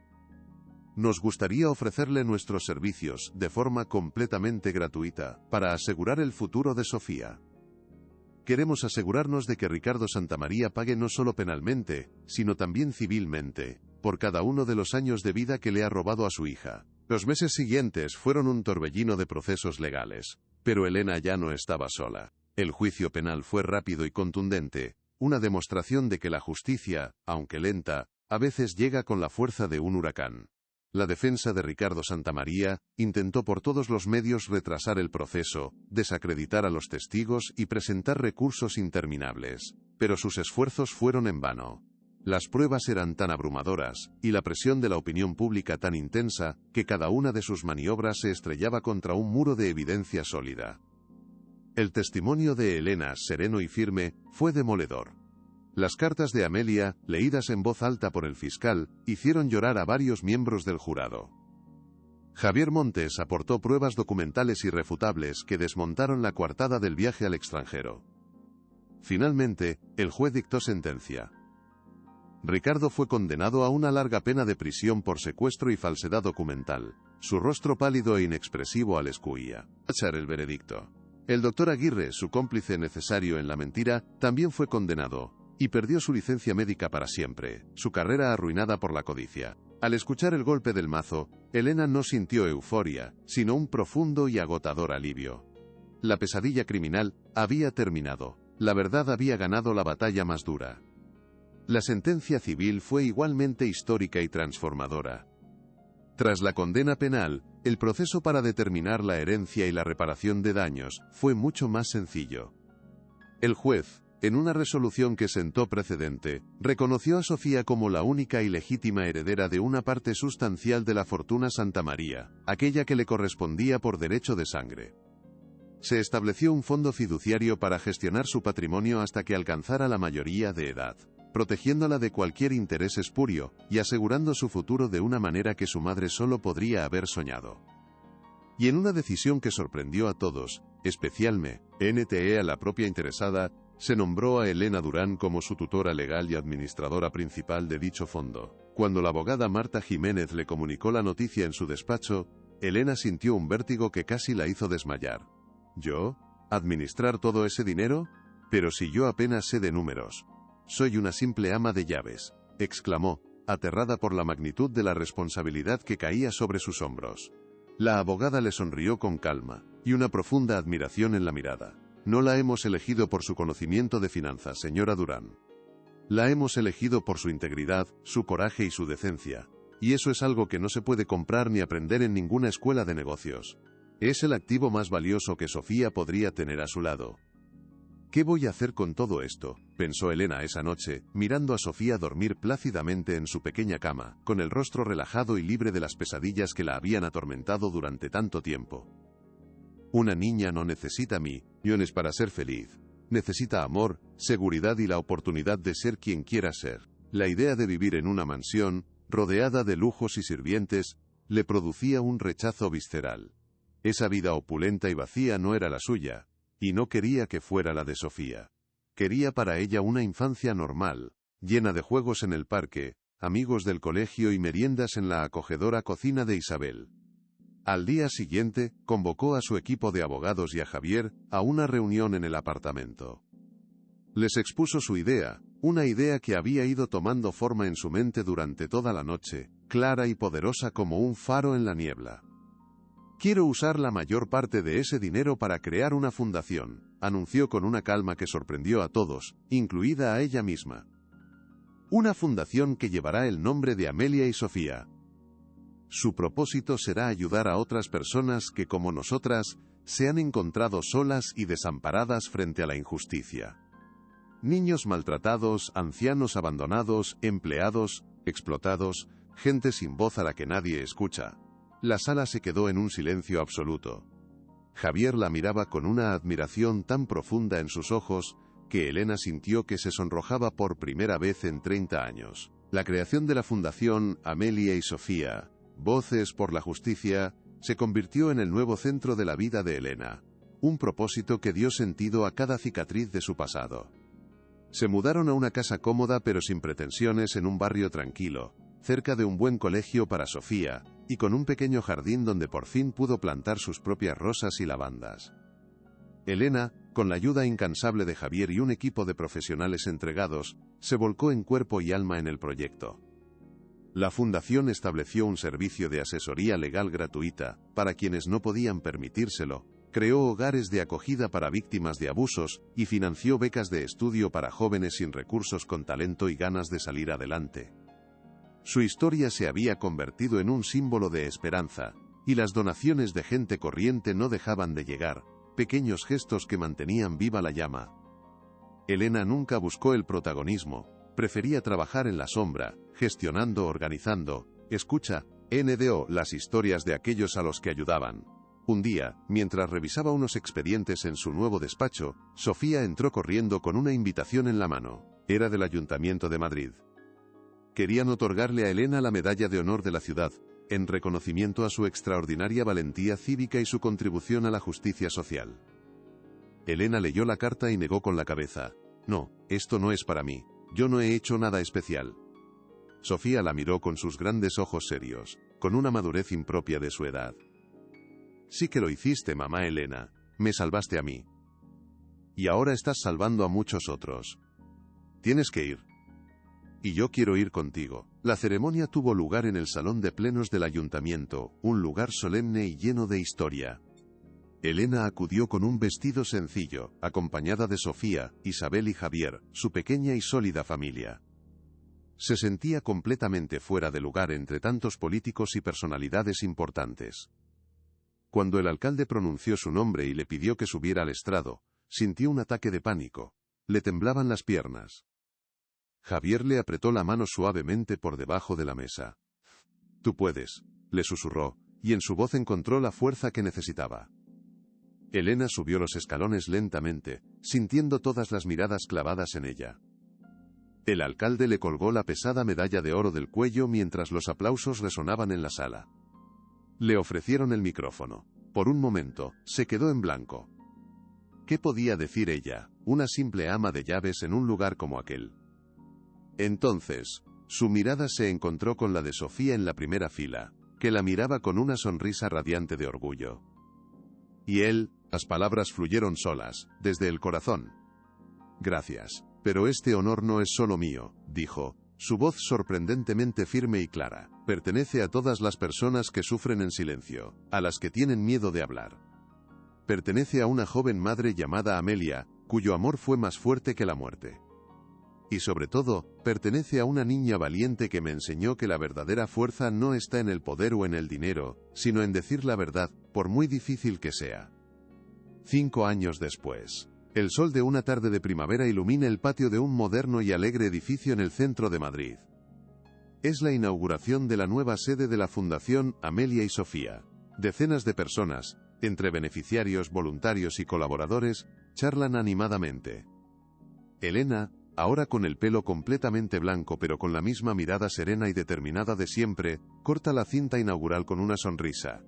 Speaker 1: Nos gustaría ofrecerle nuestros servicios, de forma completamente gratuita, para asegurar el futuro de Sofía. Queremos asegurarnos de que Ricardo Santamaría pague no solo penalmente, sino también civilmente, por cada uno de los años de vida que le ha robado a su hija. Los meses siguientes fueron un torbellino de procesos legales, pero Elena ya no estaba sola. El juicio penal fue rápido y contundente, una demostración de que la justicia, aunque lenta, a veces llega con la fuerza de un huracán. La defensa de Ricardo Santamaría intentó por todos los medios retrasar el proceso, desacreditar a los testigos y presentar recursos interminables, pero sus esfuerzos fueron en vano. Las pruebas eran tan abrumadoras, y la presión de la opinión pública tan intensa, que cada una de sus maniobras se estrellaba contra un muro de evidencia sólida. El testimonio de Elena, sereno y firme, fue demoledor. Las cartas de Amelia, leídas en voz alta por el fiscal, hicieron llorar a varios miembros del jurado. Javier Montes aportó pruebas documentales irrefutables que desmontaron la coartada del viaje al extranjero. Finalmente, el juez dictó sentencia. Ricardo fue condenado a una larga pena de prisión por secuestro y falsedad documental. Su rostro pálido e inexpresivo al escuía el veredicto. El doctor Aguirre, su cómplice necesario en la mentira, también fue condenado, y perdió su licencia médica para siempre, su carrera arruinada por la codicia. Al escuchar el golpe del mazo, Elena no sintió euforia, sino un profundo y agotador alivio. La pesadilla criminal había terminado, la verdad había ganado la batalla más dura. La sentencia civil fue igualmente histórica y transformadora. Tras la condena penal, el proceso para determinar la herencia y la reparación de daños fue mucho más sencillo. El juez, en una resolución que sentó precedente, reconoció a Sofía como la única y legítima heredera de una parte sustancial de la fortuna Santamaría, aquella que le correspondía por derecho de sangre. Se estableció un fondo fiduciario para gestionar su patrimonio hasta que alcanzara la mayoría de edad, protegiéndola de cualquier interés espurio, y asegurando su futuro de una manera que su madre solo podría haber soñado. Y en una decisión que sorprendió a todos, especialmente a la propia interesada, se nombró a Elena Durán como su tutora legal y administradora principal de dicho fondo. Cuando la abogada Marta Jiménez le comunicó la noticia en su despacho, Elena sintió un vértigo que casi la hizo desmayar. ¿Yo? ¿Administrar todo ese dinero? Pero si yo apenas sé de números. Soy una simple ama de llaves, exclamó, aterrada por la magnitud de la responsabilidad que caía sobre sus hombros. La abogada le sonrió con calma, y una profunda admiración en la mirada. No la hemos elegido por su conocimiento de finanzas, señora Durán. La hemos elegido por su integridad, su coraje y su decencia, y eso es algo que no se puede comprar ni aprender en ninguna escuela de negocios. Es el activo más valioso que Sofía podría tener a su lado. ¿Qué voy a hacer con todo esto?, pensó Elena esa noche, mirando a Sofía dormir plácidamente en su pequeña cama, con el rostro relajado y libre de las pesadillas que la habían atormentado durante tanto tiempo. Una niña no necesita millones para ser feliz. Necesita amor, seguridad y la oportunidad de ser quien quiera ser. La idea de vivir en una mansión, rodeada de lujos y sirvientes, le producía un rechazo visceral. Esa vida opulenta y vacía no era la suya. Y no quería que fuera la de Sofía. Quería para ella una infancia normal, llena de juegos en el parque, amigos del colegio y meriendas en la acogedora cocina de Isabel. Al día siguiente, convocó a su equipo de abogados y a Javier a una reunión en el apartamento. Les expuso su idea, una idea que había ido tomando forma en su mente durante toda la noche, clara y poderosa como un faro en la niebla. «Quiero usar la mayor parte de ese dinero para crear una fundación», anunció con una calma que sorprendió a todos, incluida a ella misma. «Una fundación que llevará el nombre de Amelia y Sofía. Su propósito será ayudar a otras personas que, como nosotras, se han encontrado solas y desamparadas frente a la injusticia. Niños maltratados, ancianos abandonados, empleados, explotados, gente sin voz a la que nadie escucha». La sala se quedó en un silencio absoluto. Javier la miraba con una admiración tan profunda en sus ojos, que Elena sintió que se sonrojaba por primera vez en 30 años. La creación de la Fundación Amelia y Sofía, Voces por la Justicia, se convirtió en el nuevo centro de la vida de Elena, un propósito que dio sentido a cada cicatriz de su pasado. Se mudaron a una casa cómoda pero sin pretensiones en un barrio tranquilo, cerca de un buen colegio para Sofía, y con un pequeño jardín donde por fin pudo plantar sus propias rosas y lavandas. Elena, con la ayuda incansable de Javier y un equipo de profesionales entregados, se volcó en cuerpo y alma en el proyecto. La fundación estableció un servicio de asesoría legal gratuita, para quienes no podían permitírselo, creó hogares de acogida para víctimas de abusos, y financió becas de estudio para jóvenes sin recursos con talento y ganas de salir adelante. Su historia se había convertido en un símbolo de esperanza, y las donaciones de gente corriente no dejaban de llegar, pequeños gestos que mantenían viva la llama. Elena nunca buscó el protagonismo, prefería trabajar en la sombra, gestionando, organizando, las historias de aquellos a los que ayudaban. Un día, mientras revisaba unos expedientes en su nuevo despacho, Sofía entró corriendo con una invitación en la mano. Era del Ayuntamiento de Madrid. Querían otorgarle a Elena la Medalla de Honor de la ciudad, en reconocimiento a su extraordinaria valentía cívica y su contribución a la justicia social. Elena leyó la carta y negó con la cabeza. «No, esto no es para mí. Yo no he hecho nada especial». Sofía la miró con sus grandes ojos serios, con una madurez impropia de su edad. «Sí que lo hiciste, mamá Elena. Me salvaste a mí. Y ahora estás salvando a muchos otros. Tienes que ir. Y yo quiero ir contigo». La ceremonia tuvo lugar en el salón de plenos del ayuntamiento, un lugar solemne y lleno de historia. Elena acudió con un vestido sencillo, acompañada de Sofía, Isabel y Javier, su pequeña y sólida familia. Se sentía completamente fuera de lugar entre tantos políticos y personalidades importantes. Cuando el alcalde pronunció su nombre y le pidió que subiera al estrado, sintió un ataque de pánico. Le temblaban las piernas. Javier le apretó la mano suavemente por debajo de la mesa. «Tú puedes», le susurró, y en su voz encontró la fuerza que necesitaba. Elena subió los escalones lentamente, sintiendo todas las miradas clavadas en ella. El alcalde le colgó la pesada medalla de oro del cuello mientras los aplausos resonaban en la sala. Le ofrecieron el micrófono. Por un momento, se quedó en blanco. ¿Qué podía decir ella, una simple ama de llaves en un lugar como aquel? Entonces, su mirada se encontró con la de Sofía en la primera fila, que la miraba con una sonrisa radiante de orgullo. Y las palabras fluyeron solas, desde el corazón. «Gracias, pero este honor no es solo mío», dijo, su voz sorprendentemente firme y clara. «Pertenece a todas las personas que sufren en silencio, a las que tienen miedo de hablar. Pertenece a una joven madre llamada Amelia, cuyo amor fue más fuerte que la muerte. Y sobre todo, pertenece a una niña valiente que me enseñó que la verdadera fuerza no está en el poder o en el dinero, sino en decir la verdad, por muy difícil que sea». 5 años después. El sol de una tarde de primavera ilumina el patio de un moderno y alegre edificio en el centro de Madrid. Es la inauguración de la nueva sede de la Fundación Amelia y Sofía. Decenas de personas, entre beneficiarios, voluntarios y colaboradores, charlan animadamente. Elena, ahora con el pelo completamente blanco pero con la misma mirada serena y determinada de siempre, corta la cinta inaugural con una sonrisa.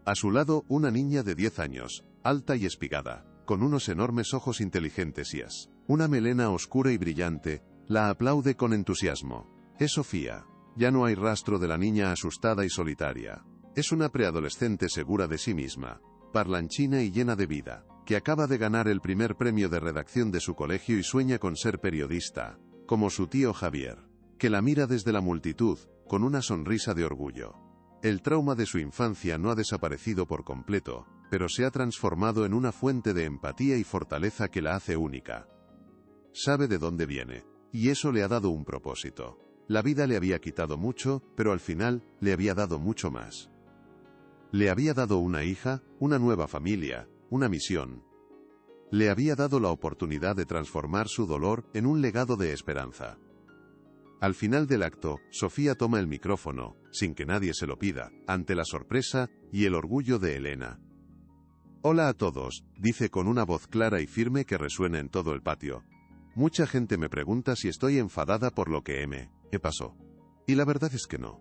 Speaker 1: A su lado, una niña de 10 años, alta y espigada, con unos enormes ojos inteligentes y una melena oscura y brillante, la aplaude con entusiasmo. Es Sofía. Ya no hay rastro de la niña asustada y solitaria. Es una preadolescente segura de sí misma, parlanchina y llena de vida, que acaba de ganar el primer premio de redacción de su colegio y sueña con ser periodista, como su tío Javier, que la mira desde la multitud, con una sonrisa de orgullo. El trauma de su infancia no ha desaparecido por completo, pero se ha transformado en una fuente de empatía y fortaleza que la hace única. Sabe de dónde viene, y eso le ha dado un propósito. La vida le había quitado mucho, pero al final, le había dado mucho más. Le había dado una hija, una nueva familia, una misión. Le había dado la oportunidad de transformar su dolor en un legado de esperanza. Al final del acto, Sofía toma el micrófono, sin que nadie se lo pida, ante la sorpresa y el orgullo de Elena. «Hola a todos», dice con una voz clara y firme que resuena en todo el patio. «Mucha gente me pregunta si estoy enfadada por lo que me pasó. Y la verdad es que no.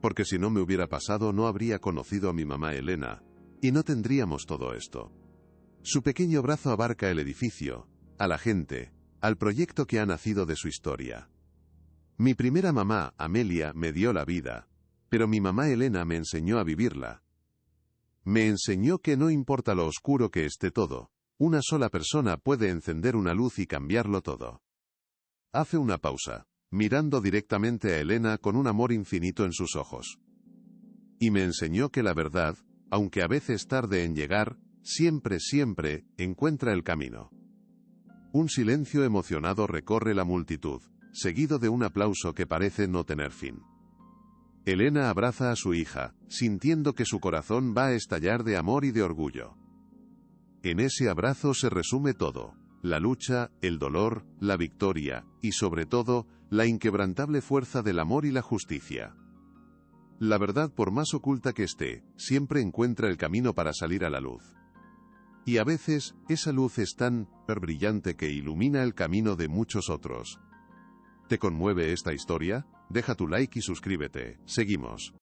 Speaker 1: Porque si no me hubiera pasado no habría conocido a mi mamá Elena, y no tendríamos todo esto». Su pequeño brazo abarca el edificio, a la gente, al proyecto que ha nacido de su historia. Mi primera mamá, Amelia, me dio la vida, pero mi mamá Elena me enseñó a vivirla. Me enseñó que no importa lo oscuro que esté todo, una sola persona puede encender una luz y cambiarlo todo. Hace una pausa, mirando directamente a Elena con un amor infinito en sus ojos. Y me enseñó que la verdad, aunque a veces tarde en llegar, siempre encuentra el camino. Un silencio emocionado recorre la multitud, seguido de un aplauso que parece no tener fin. Elena abraza a su hija, sintiendo que su corazón va a estallar de amor y de orgullo. En ese abrazo se resume todo: la lucha, el dolor, la victoria, y sobre todo, la inquebrantable fuerza del amor y la justicia. La verdad, por más oculta que esté, siempre encuentra el camino para salir a la luz. Y a veces, esa luz es tan brillante que ilumina el camino de muchos otros. ¿Te conmueve esta historia? Deja tu like y suscríbete. Seguimos.